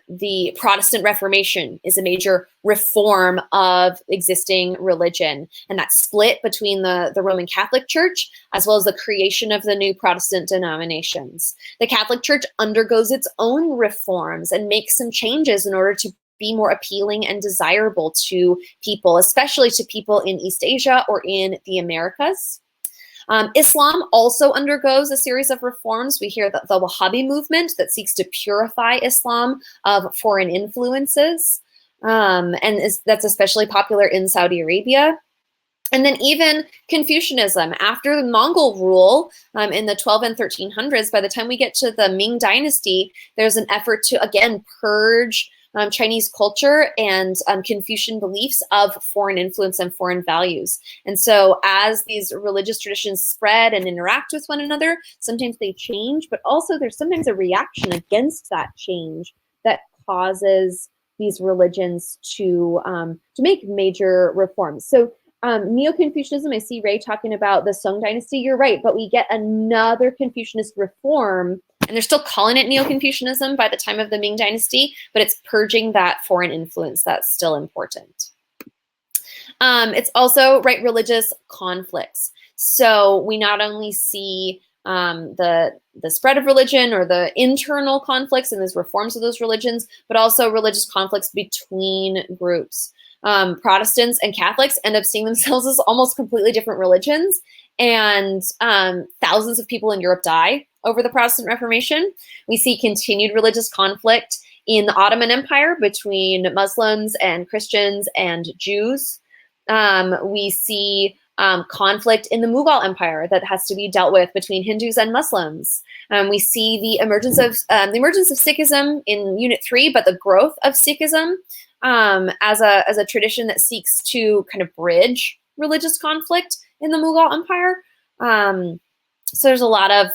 the Protestant Reformation is a major reform of existing religion, and that split between the Roman Catholic Church as well as the creation of the new Protestant denominations. The Catholic Church undergoes its own reforms and makes some changes in order to be more appealing and desirable to people, especially to people in East Asia or in the Americas. Islam also undergoes a series of reforms. We hear that the Wahhabi movement that seeks to purify Islam of foreign influences, that's especially popular in Saudi Arabia. And then even Confucianism, after the Mongol rule in the 12 and 1300s, by the time we get to the Ming Dynasty, there's an effort to, again, purge Chinese culture and Confucian beliefs of foreign influence and foreign values. And so as these religious traditions spread and interact with one another, sometimes they change, but also there's sometimes a reaction against that change that causes these religions to make major reforms. So Neo-Confucianism, I see Ray talking about the Song Dynasty. You're right, but we get another Confucianist reform, and they're still calling it Neo-Confucianism by the time of the Ming Dynasty, but it's purging that foreign influence that's still important. It's also, right, religious conflicts. So we not only see the spread of religion or the internal conflicts and those reforms of those religions, but also religious conflicts between groups. Protestants and Catholics end up seeing themselves as almost completely different religions, and thousands of people in Europe die over the Protestant Reformation. We see continued religious conflict in the Ottoman Empire between Muslims and Christians and Jews. We see conflict in the Mughal Empire that has to be dealt with between Hindus and Muslims. We see the emergence of Sikhism in Unit 3, but the growth of Sikhism as a tradition that seeks to kind of bridge religious conflict in the Mughal Empire. So there's a lot of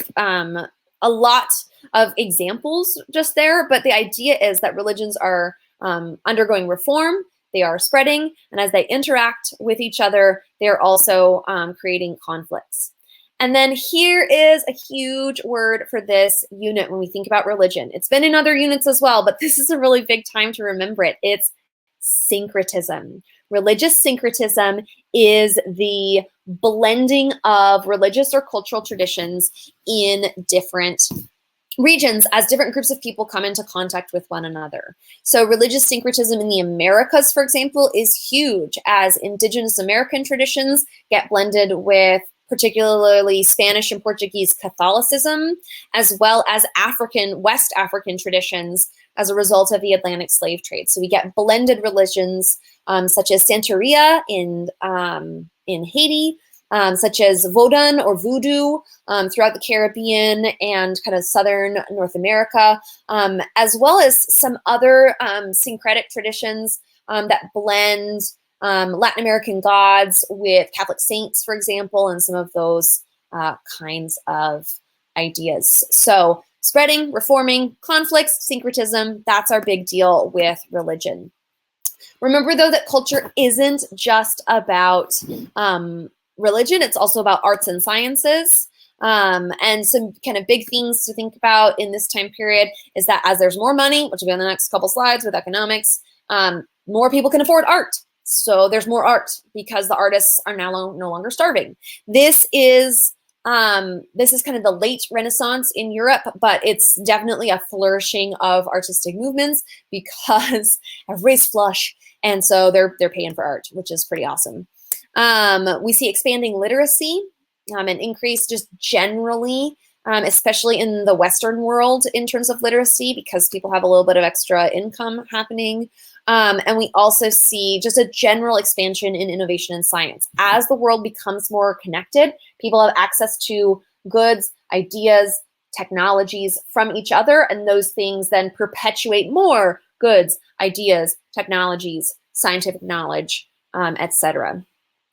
examples just there, but the idea is that religions are undergoing reform, they are spreading, and as they interact with each other, they're also creating conflicts. And then here is a huge word for this unit when we think about religion. It's been in other units as well, but this is a really big time to remember it. It's syncretism. Religious syncretism is the blending of religious or cultural traditions in different regions as different groups of people come into contact with one another. So religious syncretism in the Americas, for example, is huge as indigenous American traditions get blended with particularly Spanish and Portuguese Catholicism, as well as West African traditions as a result of the Atlantic slave trade. So we get blended religions such as Santeria in Haiti, such as Vodun or Voodoo throughout the Caribbean and kind of southern North America, as well as some other syncretic traditions that blend Latin American gods with Catholic saints, for example, and some of those kinds of ideas. So spreading, reforming, conflicts, syncretism, that's our big deal with religion. Remember, though, that culture isn't just about religion, it's also about arts and sciences. And some kind of big things to think about in this time period is that as there's more money, which will be on the next couple slides with economics, more people can afford art. So there's more art because the artists are now no longer starving. This is kind of the late Renaissance in Europe, but it's definitely a flourishing of artistic movements because everybody's flush, and so they're paying for art, which is pretty awesome. We see expanding literacy, an increase just generally, especially in the Western world in terms of literacy, because people have a little bit of extra income happening. And we also see just a general expansion in innovation and science. As the world becomes more connected, people have access to goods, ideas, technologies from each other, and those things then perpetuate more goods, ideas, technologies, scientific knowledge, etc.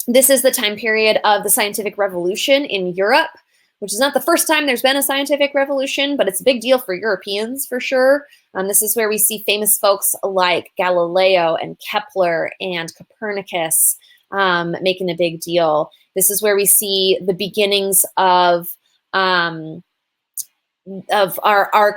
This is the time period of the scientific revolution in Europe, which is not the first time there's been a scientific revolution, but it's a big deal for Europeans for sure. This is where we see famous folks like Galileo and Kepler and Copernicus making a big deal. This is where we see the beginnings of our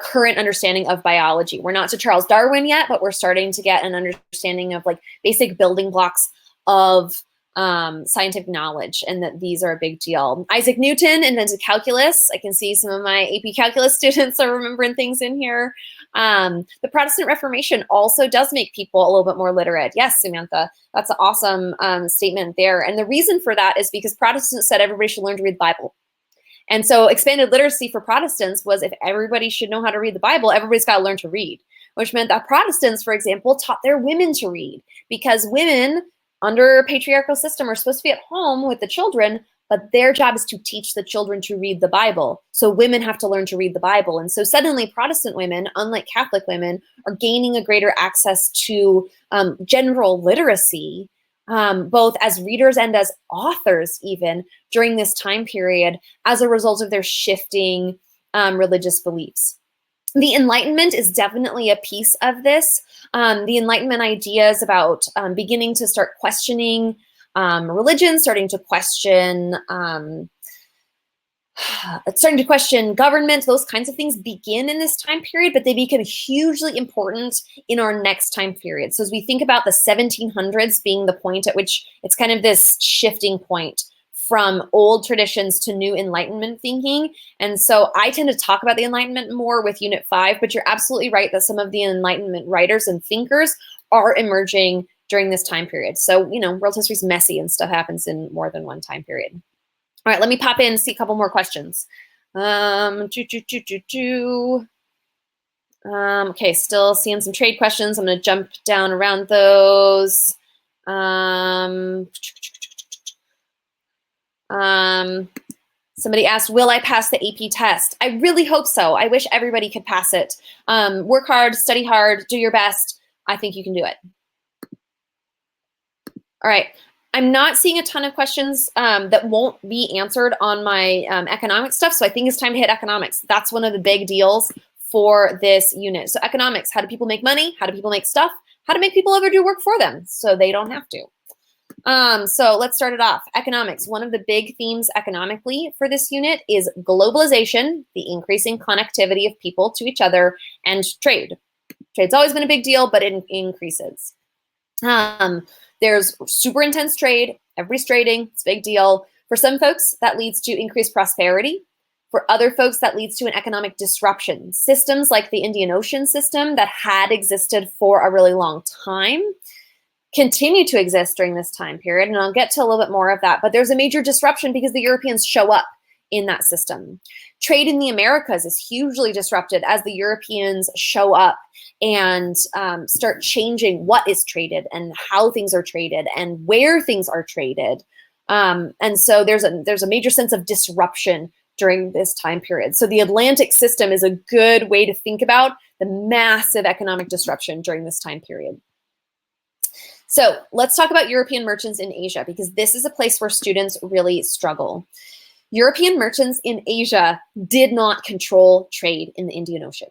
current understanding of biology. We're not to Charles Darwin yet, but we're starting to get an understanding of like basic building blocks of scientific knowledge, and that these are a big deal. Isaac Newton invented calculus. I can see some of my AP calculus students are remembering things in here. The Protestant Reformation also does make people a little bit more literate. Yes, Samantha, that's an awesome statement there. And the reason for that is because Protestants said everybody should learn to read the Bible. And so expanded literacy for Protestants was, if everybody should know how to read the Bible, everybody's got to learn to read, which meant that Protestants, for example, taught their women to read, because women under a patriarchal system are supposed to be at home with the children, but their job is to teach the children to read the Bible. So women have to learn to read the Bible. And so suddenly Protestant women, unlike Catholic women, are gaining a greater access to general literacy, both as readers and as authors even, during this time period as a result of their shifting religious beliefs. The Enlightenment is definitely a piece of this. The Enlightenment ideas about beginning to start questioning religion, starting to question government, those kinds of things begin in this time period, but they become hugely important in our next time period. So as we think about the 1700s being the point at which it's kind of this shifting point from old traditions to new Enlightenment thinking. And so I tend to talk about the Enlightenment more with Unit 5, but you're absolutely right that some of the Enlightenment writers and thinkers are emerging during this time period. So, you know, world history is messy and stuff happens in more than one time period. All right, let me pop in and see a couple more questions. Okay, still seeing some trade questions. I'm going to jump down around those. Somebody asked, will I pass the AP test? I really hope so. I wish everybody could pass it. Work hard, study hard, do your best. I think you can do it. All right. I'm not seeing a ton of questions that won't be answered on my economics stuff, so I think it's time to hit economics. That's one of the big deals for this unit. So economics, how do people make money? How do people make stuff? How to make people ever do work for them so they don't have to. So let's start it off. Economics. One of the big themes economically for this unit is globalization, the increasing connectivity of people to each other, and trade. Trade's always been a big deal, but it increases. There's super intense trade. Everybody's trading. It's a big deal. For some folks, that leads to increased prosperity. For other folks, that leads to an economic disruption. Systems like the Indian Ocean system that had existed for a really long time continue to exist during this time period, and I'll get to a little bit more of that, but there's a major disruption because the Europeans show up in that system. Trade in the Americas is hugely disrupted as the Europeans show up and start changing what is traded and how things are traded and where things are traded. And so there's a major sense of disruption during this time period. So the Atlantic system is a good way to think about the massive economic disruption during this time period. So let's talk about European merchants in Asia, because this is a place where students really struggle. European merchants in Asia did not control trade in the Indian Ocean.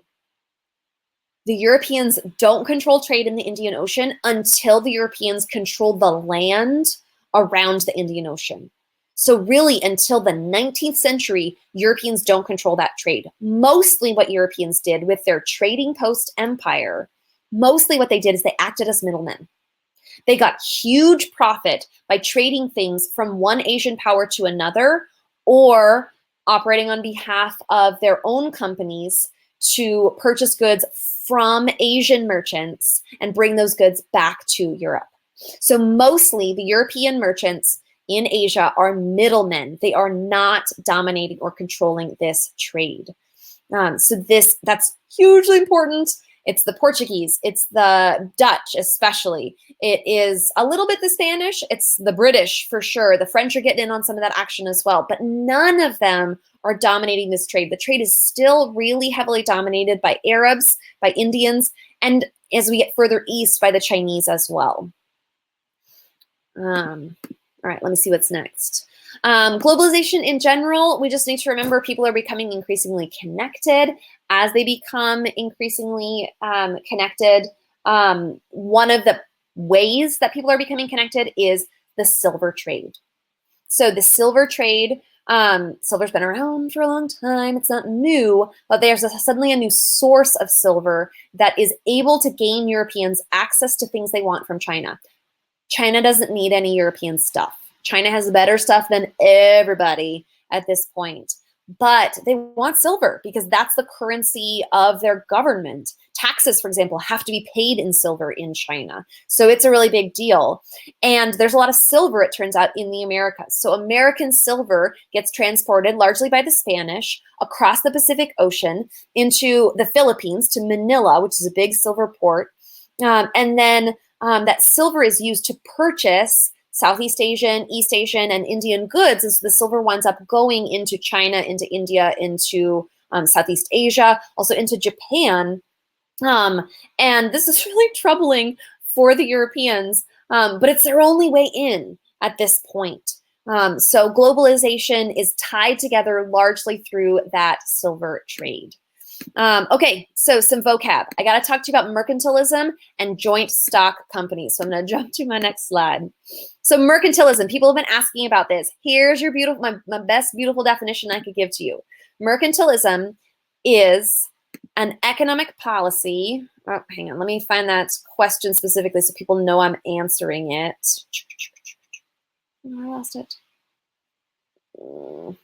The Europeans don't control trade in the Indian Ocean until the Europeans control the land around the Indian Ocean. So really, until the 19th century, Europeans don't control that trade. Mostly what Europeans did with their trading post empire, mostly what they did is they acted as middlemen. They got huge profit by trading things from one Asian power to another, or operating on behalf of their own companies to purchase goods from Asian merchants and bring those goods back to Europe. So mostly the European merchants in Asia are middlemen. They are not dominating or controlling this trade. That's hugely important. It's the Portuguese, it's the Dutch especially. It is a little bit the Spanish, it's the British for sure. The French are getting in on some of that action as well, but none of them are dominating this trade. The trade is still really heavily dominated by Arabs, by Indians, and as we get further east, by the Chinese as well. All right, let me see what's next. Globalization in general, we just need to remember people are becoming increasingly connected. As they become increasingly connected, one of the ways that people are becoming connected is the silver trade. So the silver trade, silver's been around for a long time. It's not new, but there's suddenly a new source of silver that is able to gain Europeans access to things they want from China. China doesn't need any European stuff. China has better stuff than everybody at this point. But they want silver because that's the currency of their government. Taxes, for example, have to be paid in silver in China. So it's a really big deal. And there's a lot of silver, it turns out, in the Americas. So American silver gets transported largely by the Spanish across the Pacific Ocean into the Philippines, to Manila, which is a big silver port. And then that silver is used to purchase Southeast Asian, East Asian, and Indian goods. And so the silver winds up going into China, into India, into Southeast Asia, also into Japan. And this is really troubling for the Europeans, but it's their only way in at this point. So globalization is tied together largely through that silver trade. Okay, so some vocab. I got to talk to you about mercantilism and joint stock companies. So I'm going to jump to my next slide. So mercantilism, people have been asking about this. Here's your beautiful, my best beautiful definition I could give to you. Mercantilism is an economic policy. Oh, hang on, let me find that question specifically so people know I'm answering it. Oh, I lost it. All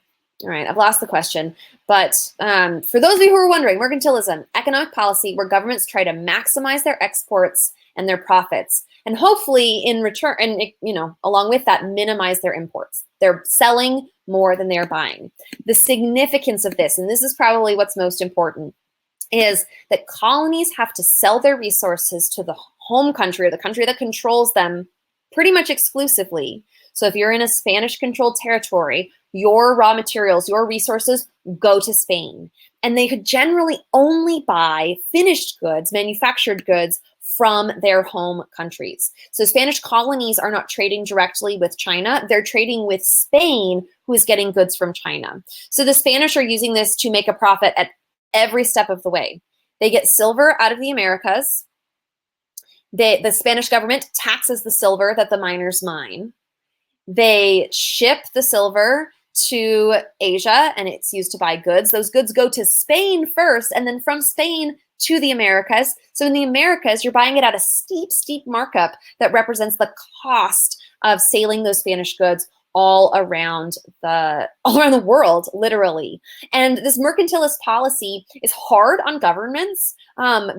right, I've lost the question. But for those of you who are wondering, mercantilism, economic policy where governments try to maximize their exports and their profits, and hopefully in return, and along with that, minimize their imports. They're selling more than they're buying. The significance of this, and this is probably what's most important, is that colonies have to sell their resources to the home country, or the country that controls them, pretty much exclusively. So if you're in a Spanish-controlled territory, your raw materials, your resources go to Spain. And they could generally only buy finished goods, manufactured goods, from their home countries. So Spanish colonies are not trading directly with China. They're trading with Spain, who is getting goods from China. So the Spanish are using this to make a profit at every step of the way. They get silver out of the Americas. The Spanish government taxes the silver that the miners mine. They ship the silver to Asia, and it's used to buy goods. Those goods go to Spain first, and then from Spain to the Americas. So in the Americas, you're buying it at a steep, steep markup that represents the cost of sailing those Spanish goods all around the world, literally. And this mercantilist policy is hard on governments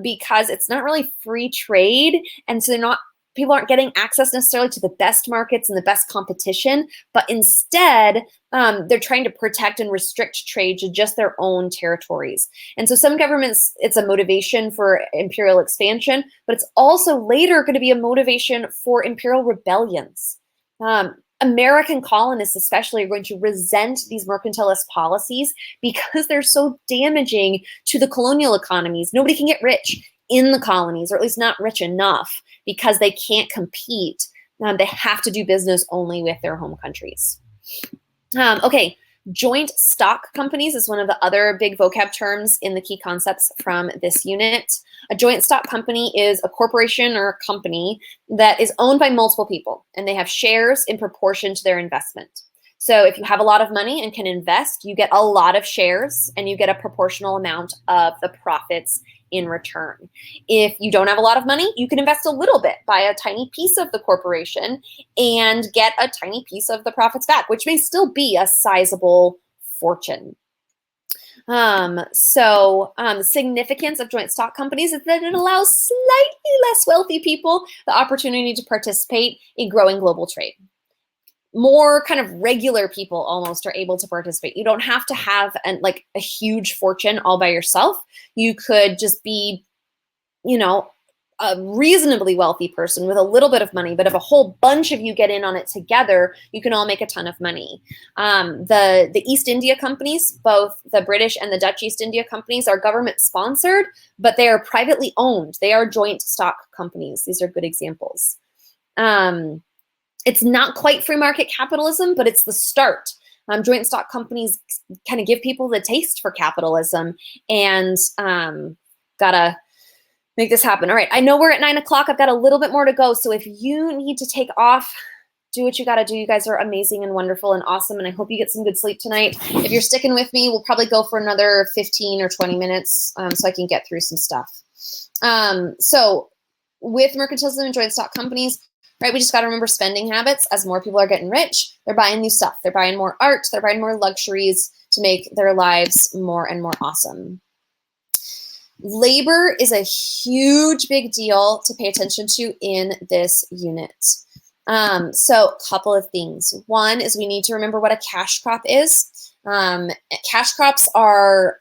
because it's not really free trade, and so people aren't getting access necessarily to the best markets and the best competition, but instead they're trying to protect and restrict trade to just their own territories. And so some governments, it's a motivation for imperial expansion, but it's also later going to be a motivation for imperial rebellions. American colonists especially are going to resent these mercantilist policies because they're so damaging to the colonial economies. Nobody can get rich in the colonies, or at least not rich enough, because they can't compete. They have to do business only with their home countries. Okay, joint stock companies is one of the other big vocab terms in the key concepts from this unit. A joint stock company is a corporation or a company that is owned by multiple people, and they have shares in proportion to their investment. So if you have a lot of money and can invest, you get a lot of shares, and you get a proportional amount of the profits in return. If you don't have a lot of money, you can invest a little bit, buy a tiny piece of the corporation and get a tiny piece of the profits back, which may still be a sizable fortune. The significance of joint stock companies is that it allows slightly less wealthy people the opportunity to participate in growing global trade. More kind of regular people almost are able to participate. You don't have to have like a huge fortune all by yourself. You could just be, a reasonably wealthy person with a little bit of money, but if a whole bunch of you get in on it together, you can all make a ton of money. The East India companies, both the British and the Dutch East India companies, are government sponsored, but they are privately owned. They are joint stock companies. These are good examples. It's not quite free market capitalism, but it's the start. Joint stock companies kind of give people the taste for capitalism, and gotta make this happen. All right, I know we're at 9 o'clock. I've got a little bit more to go. So if you need to take off, do what you got to do. You guys are amazing and wonderful and awesome. And I hope you get some good sleep tonight. If you're sticking with me, we'll probably go for another 15 or 20 minutes so I can get through some stuff. So with mercantilism and joint stock companies, right, we just got to remember spending habits. As more people are getting rich, they're buying new stuff. They're buying more art. They're buying more luxuries to make their lives more and more awesome. Labor is a huge big deal to pay attention to in this unit. So a couple of things. One is we need to remember what a cash crop is. Cash crops are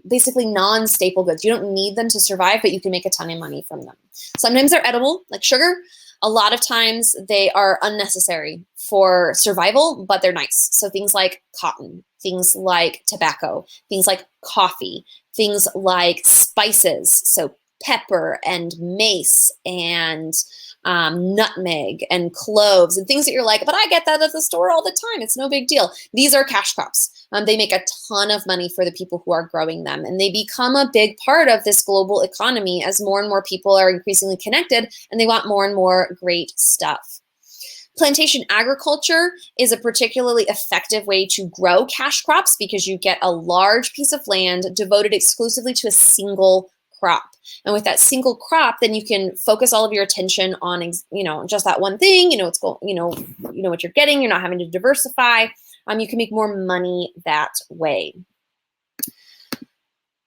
basically non-staple goods. You don't need them to survive, but you can make a ton of money from them. Sometimes they're edible, like sugar. A lot of times they are unnecessary for survival, but they're nice. So things like cotton, things like tobacco, things like coffee, things like spices, so pepper and mace and nutmeg and cloves and things that you're like, but I get that at the store all the time. It's no big deal. These are cash crops. They make a ton of money for the people who are growing them, and they become a big part of this global economy as more and more people are increasingly connected and they want more and more great stuff. Plantation agriculture is a particularly effective way to grow cash crops because you get a large piece of land devoted exclusively to a single crop. And with that single crop, then you can focus all of your attention on, just that one thing. You know what you're getting. You're not having to diversify. You can make more money that way.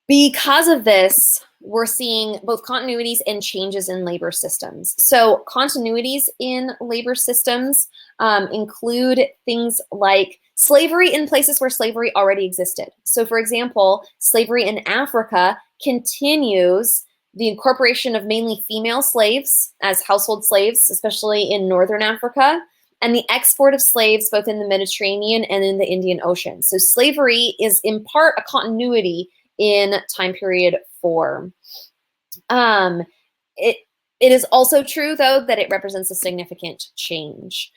Because of this, we're seeing both continuities and changes in labor systems. So continuities in labor systems include things like slavery in places where slavery already existed. So for example, slavery in Africa continues the incorporation of mainly female slaves as household slaves, especially in Northern Africa, and the export of slaves both in the Mediterranean and in the Indian Ocean. So slavery is in part a continuity in time period 4. It is also true, though, that it represents a significant change.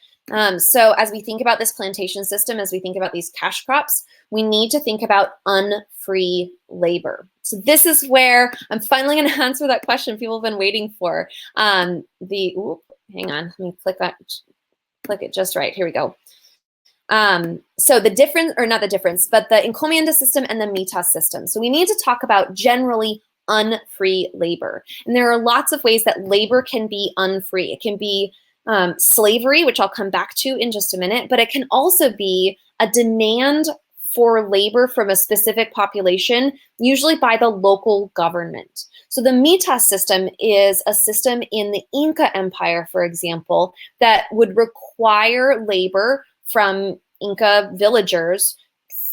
So as we think about this plantation system, as we think about these cash crops, we need to think about unfree labor. So this is where I'm finally going to answer that question people have been waiting for. Hang on, let me click it just right. Here we go. So the difference, or not the difference, but the encomienda system and the mitas system. So we need to talk about generally unfree labor. And there are lots of ways that labor can be unfree. It can be slavery, which I'll come back to in just a minute, but it can also be a demand for labor from a specific population, usually by the local government. So the mitas system is a system in the Inca Empire, for example, that would require labor from Inca villagers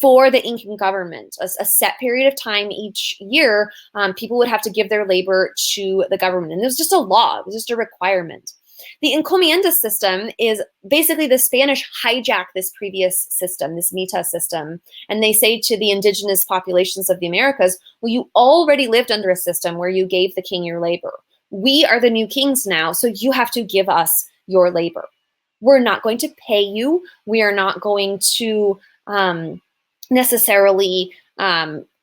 for the Incan government. A set period of time each year, people would have to give their labor to the government. And it was just a law, it was just a requirement. The encomienda system is basically the Spanish hijack this previous system, this mitas system, and they say to the indigenous populations of the Americas, well, you already lived under a system where you gave the king your labor. We are the new kings now, so you have to give us your labor. We're not going to pay you. We are not going to necessarily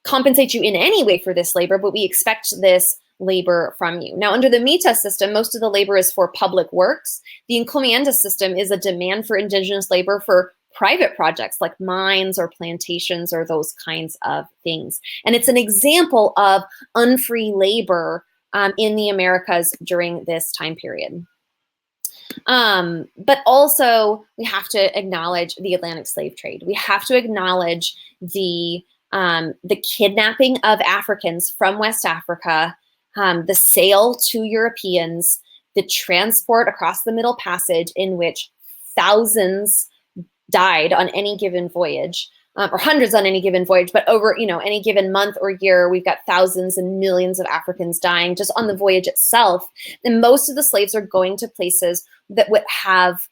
compensate you in any way for this labor, but we expect this labor from you. Now, under the mitas system, most of the labor is for public works. The encomienda system is a demand for indigenous labor for private projects like mines or plantations or those kinds of things. And it's an example of unfree labor in the Americas during this time period. But also, we have to acknowledge the Atlantic slave trade. We have to acknowledge the kidnapping of Africans from West Africa, the sale to Europeans, the transport across the Middle Passage in which thousands died on any given voyage, or hundreds on any given voyage, but over any given month or year, we've got thousands and millions of Africans dying just on the voyage itself. And most of the slaves are going to places that would have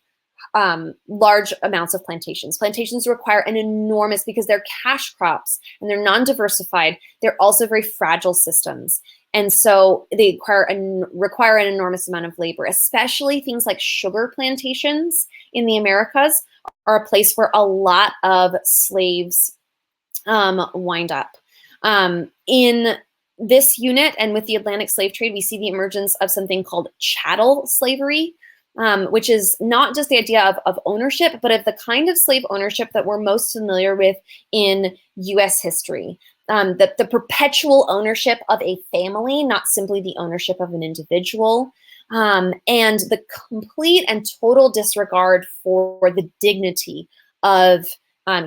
large amounts of plantations. Plantations require an enormous, because they're cash crops and they're non-diversified, they're also very fragile systems. And so they require an enormous amount of labor, especially things like sugar plantations in the Americas are a place where a lot of slaves wind up. In this unit and with the Atlantic slave trade, we see the emergence of something called chattel slavery, which is not just the idea of ownership, but of the kind of slave ownership that we're most familiar with in US history. The perpetual ownership of a family, not simply the ownership of an individual, and the complete and total disregard for the dignity of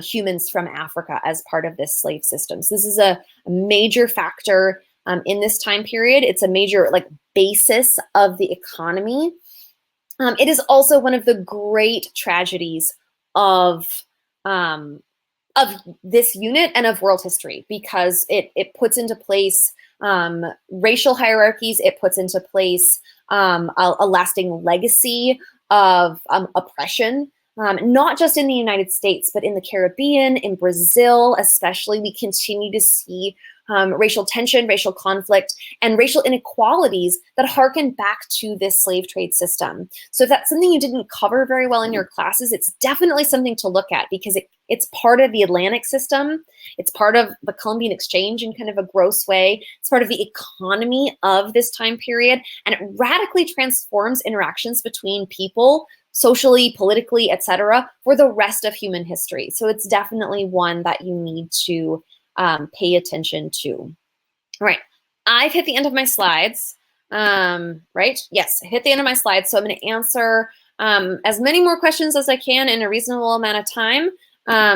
humans from Africa as part of this slave system. So this is a major factor in this time period. It's a major basis of the economy. It is also one of the great tragedies of this unit and of world history, because it puts into place racial hierarchies. It puts into place a lasting legacy of oppression, not just in the United States, but in the Caribbean, in Brazil especially. We continue to see racial tension, racial conflict, and racial inequalities that harken back to this slave trade system. So if that's something you didn't cover very well in your classes, it's definitely something to look at, because it's part of the Atlantic system. It's part of the Columbian Exchange in kind of a gross way. It's part of the economy of this time period, and it radically transforms interactions between people, socially, politically, etc., for the rest of human history. So it's definitely one that you need to pay attention to. All right, I've hit the end of my slides, right? Yes, I hit the end of my slides. So I'm going to answer as many more questions as I can in a reasonable amount of time.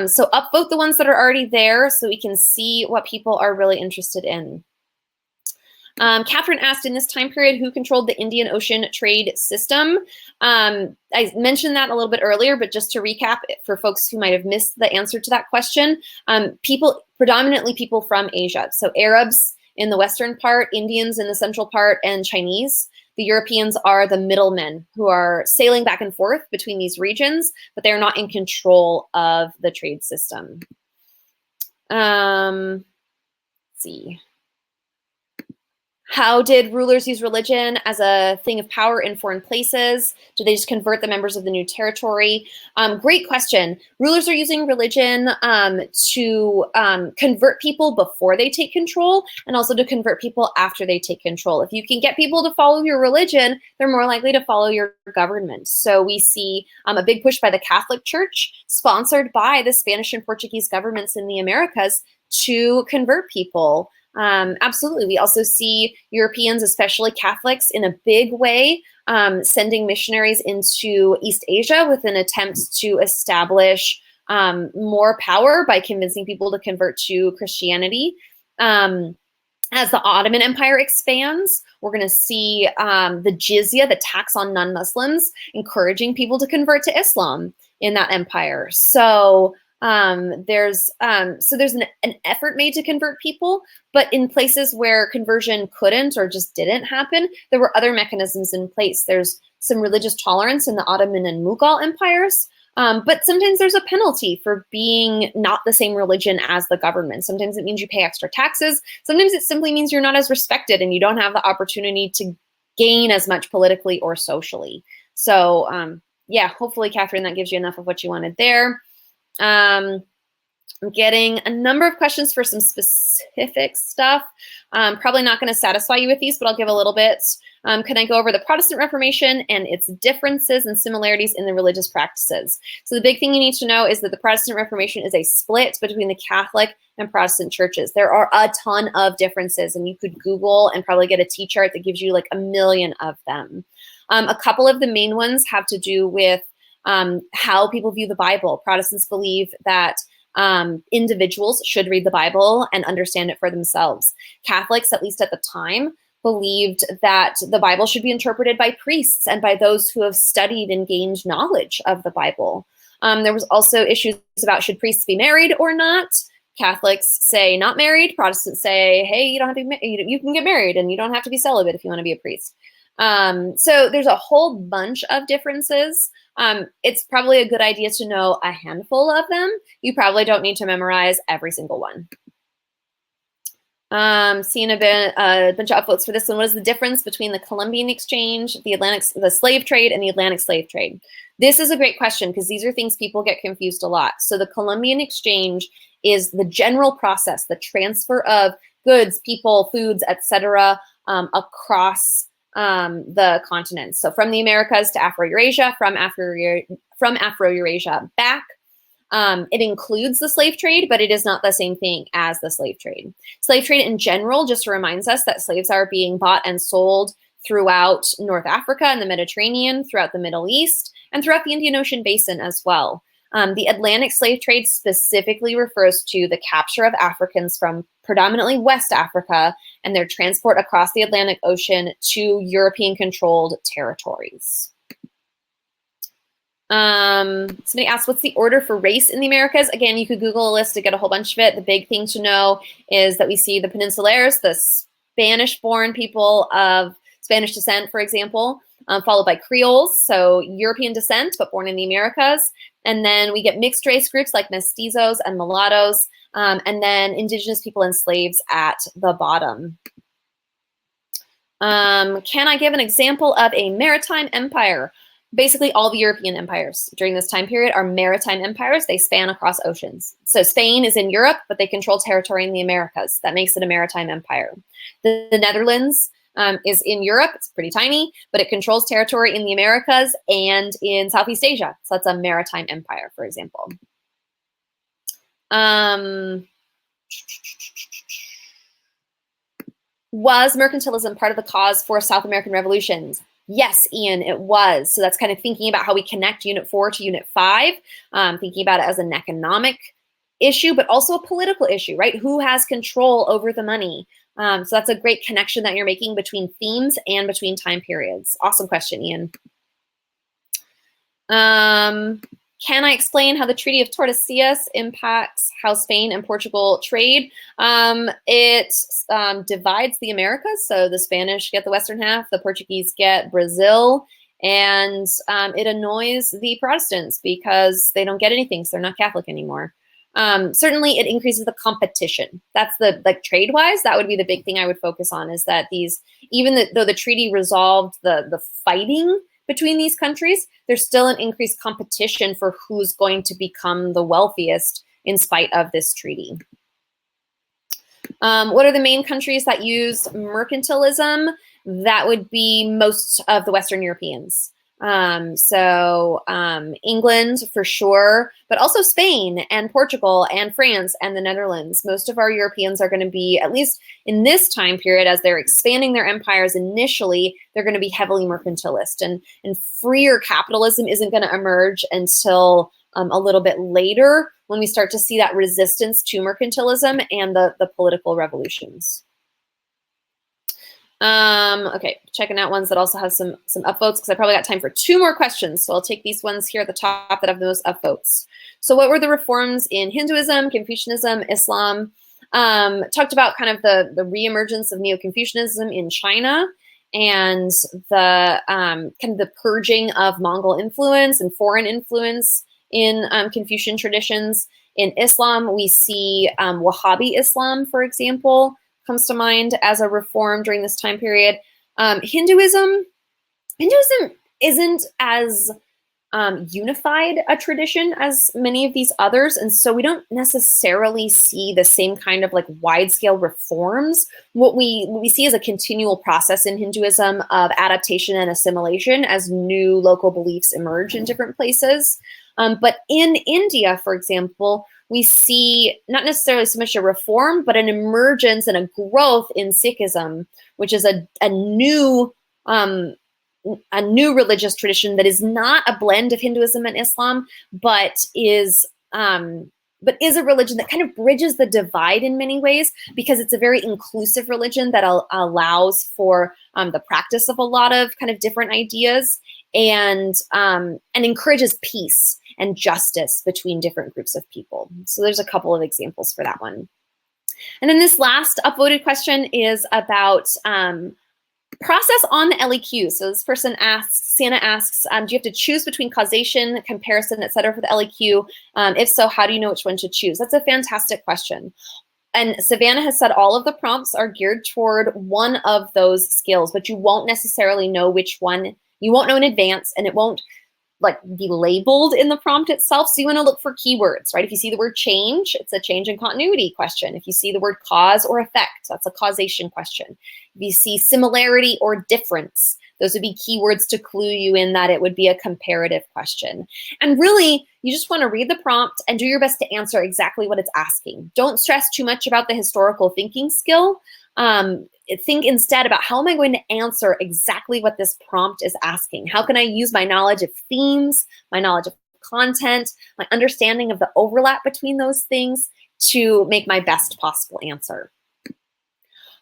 So upvote the ones that are already there so we can see what people are really interested in. Catherine asked, in this time period, who controlled the Indian Ocean trade system? I mentioned that a little bit earlier, but just to recap for folks who might have missed the answer to that question, predominantly people from Asia. So Arabs in the western part, Indians in the central part, and Chinese. The Europeans are the middlemen who are sailing back and forth between these regions, but they're not in control of the trade system. Let's see. How did rulers use religion as a thing of power in foreign places? Do they just convert the members of the new territory? Great question. Rulers are using religion to convert people before they take control, and also to convert people after they take control. If you can get people to follow your religion, they're more likely to follow your government. So we see a big push by the Catholic Church, sponsored by the Spanish and Portuguese governments in the Americas, to convert people. Absolutely. We also see Europeans, especially Catholics, in a big way, sending missionaries into East Asia with an attempt to establish more power by convincing people to convert to Christianity. As the Ottoman Empire expands, we're going to see the jizya, the tax on non-Muslims, encouraging people to convert to Islam in that empire. So there's an effort made to convert people, but in places where conversion couldn't or just didn't happen, there were other mechanisms in place. There's some religious tolerance in the Ottoman and Mughal empires, but sometimes there's a penalty for being not the same religion as the government. Sometimes it means you pay extra taxes. Sometimes it simply means you're not as respected and you don't have the opportunity to gain as much politically or socially. So yeah, hopefully, Catherine, that gives you enough of what you wanted there. I'm getting a number of questions for some specific stuff. Probably not going to satisfy you with these, but I'll give a little bit. Can I go over the Protestant Reformation and its differences and similarities in the religious practices? So the big thing you need to know is that the Protestant Reformation is a split between the Catholic and Protestant churches. There are a ton of differences, and you could Google and probably get a T-chart that gives you like a million of them. A couple of the main ones have to do with how people view the Bible. Protestants believe that individuals should read the Bible and understand it for themselves. Catholics, at least at the time, believed that the Bible should be interpreted by priests and by those who have studied and gained knowledge of the Bible. There was also issues about should priests be married or not. Catholics say not married. Protestants say, hey, you don't have to be, you can get married and you don't have to be celibate if you want to be a priest. So there's a whole bunch of differences. It's probably a good idea to know a handful of them. You probably don't need to memorize every single one. Seeing a bunch of upvotes for this one. What is the difference between the Columbian Exchange, the slave trade, and the Atlantic slave trade? This is a great question because these are things people get confused a lot. So the Columbian Exchange is the general process, the transfer of goods, people, foods, etc., across the continents. So from the Americas to Afro-Eurasia, from Afro-Eurasia back. It includes the slave trade, but it is not the same thing as the slave trade. Slave trade in general just reminds us that slaves are being bought and sold throughout North Africa and the Mediterranean, throughout the Middle East, and throughout the Indian Ocean basin as well. The Atlantic slave trade specifically refers to the capture of Africans from predominantly West Africa and their transport across the Atlantic Ocean to European-controlled territories. Somebody asked, what's the order for race in the Americas? Again, you could Google a list to get a whole bunch of it. The big thing to know is that we see the Peninsulares, the Spanish-born people of Spanish descent, for example, followed by Creoles, so European descent, but born in the Americas. And then we get mixed race groups like mestizos and mulattoes, and then indigenous people and slaves at the bottom. Can I give an example of a maritime empire? Basically, all the European empires during this time period are maritime empires. They span across oceans. So Spain is in Europe, but they control territory in the Americas. That makes it a maritime empire. The Netherlands is in Europe. It's pretty tiny, but it controls territory in the Americas and in Southeast Asia. So that's a maritime empire, for example. Was mercantilism part of the cause for South American revolutions? Yes, Ian, it was. So that's kind of thinking about how we connect Unit 4 to Unit 5, thinking about it as an economic issue, but also a political issue, right? Who has control over the money? So that's a great connection that you're making between themes and between time periods. Awesome question, Ian. Can I explain how the Treaty of Tordesillas impacts how Spain and Portugal trade? It divides the Americas. So the Spanish get the western half, the Portuguese get Brazil, and it annoys the Protestants because they don't get anything, so they're not Catholic anymore. Certainly it increases the competition. That's the, like, trade-wise, that would be the big thing I would focus on, is that these, though the treaty resolved the fighting between these countries, there's still an increased competition for who's going to become the wealthiest in spite of this treaty. What are the main countries that use mercantilism? That would be most of the Western Europeans. England for sure, but also Spain and Portugal and France and the Netherlands. Most of our Europeans are going to be, at least in this time period, as they're expanding their empires initially, they're going to be heavily mercantilist, and freer capitalism isn't going to emerge until a little bit later, when we start to see that resistance to mercantilism and the political revolutions. Okay, checking out ones that also have some upvotes, because I probably got time for 2 more questions. So I'll take these ones here at the top that have the most upvotes. So what were the reforms in Hinduism, Confucianism, Islam? Talked about kind of the reemergence of Neo-Confucianism in China, and the kind of the purging of Mongol influence and foreign influence in Confucian traditions. In Islam, we see Wahhabi Islam, for example, comes to mind as a reform during this time period. Hinduism isn't as unified a tradition as many of these others. And so we don't necessarily see the same kind of like wide scale reforms. What we see is a continual process in Hinduism of adaptation and assimilation as new local beliefs emerge in different places. But in India, for example, we see not necessarily so much a reform, but an emergence and a growth in Sikhism, which is a new religious tradition that is not a blend of Hinduism and Islam, but is a religion that kind of bridges the divide in many ways, because it's a very inclusive religion that allows for the practice of a lot of kind of different ideas, and encourages peace and justice between different groups of people. So there's a couple of examples for that one. And then this last upvoted question is about process on the LEQ. So this person asks, Santa asks, do you have to choose between causation, comparison, et cetera, for the LEQ? If so, how do you know which one to choose? That's a fantastic question. And Savannah has said all of the prompts are geared toward one of those skills, but you won't necessarily know which one. You won't know in advance, and it won't like be labeled in the prompt itself. So you want to look for keywords, right? If you see the word change, it's a change in continuity question. If you see the word cause or effect, that's a causation question. If you see similarity or difference, those would be keywords to clue you in that it would be a comparative question. And really, you just want to read the prompt and do your best to answer exactly what it's asking. Don't stress too much about the historical thinking skill. Think instead about, how am I going to answer exactly what this prompt is asking? How can I use my knowledge of themes, my knowledge of content, my understanding of the overlap between those things to make my best possible answer?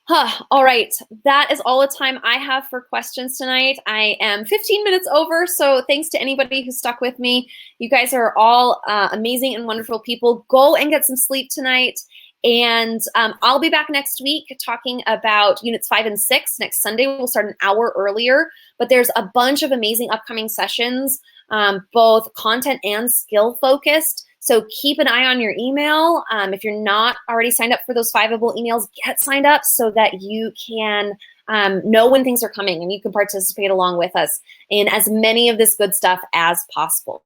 All right, that is all the time I have for questions tonight. I am 15 minutes over, so thanks to anybody who stuck with me. You guys are all amazing and wonderful people. Go and get some sleep tonight. And I'll be back next week talking about units 5 and 6. Next Sunday, we'll start an hour earlier, but there's a bunch of amazing upcoming sessions, both content and skill focused. So keep an eye on your email. If you're not already signed up for those Fiveable emails, get signed up so that you can know when things are coming and you can participate along with us in as many of this good stuff as possible.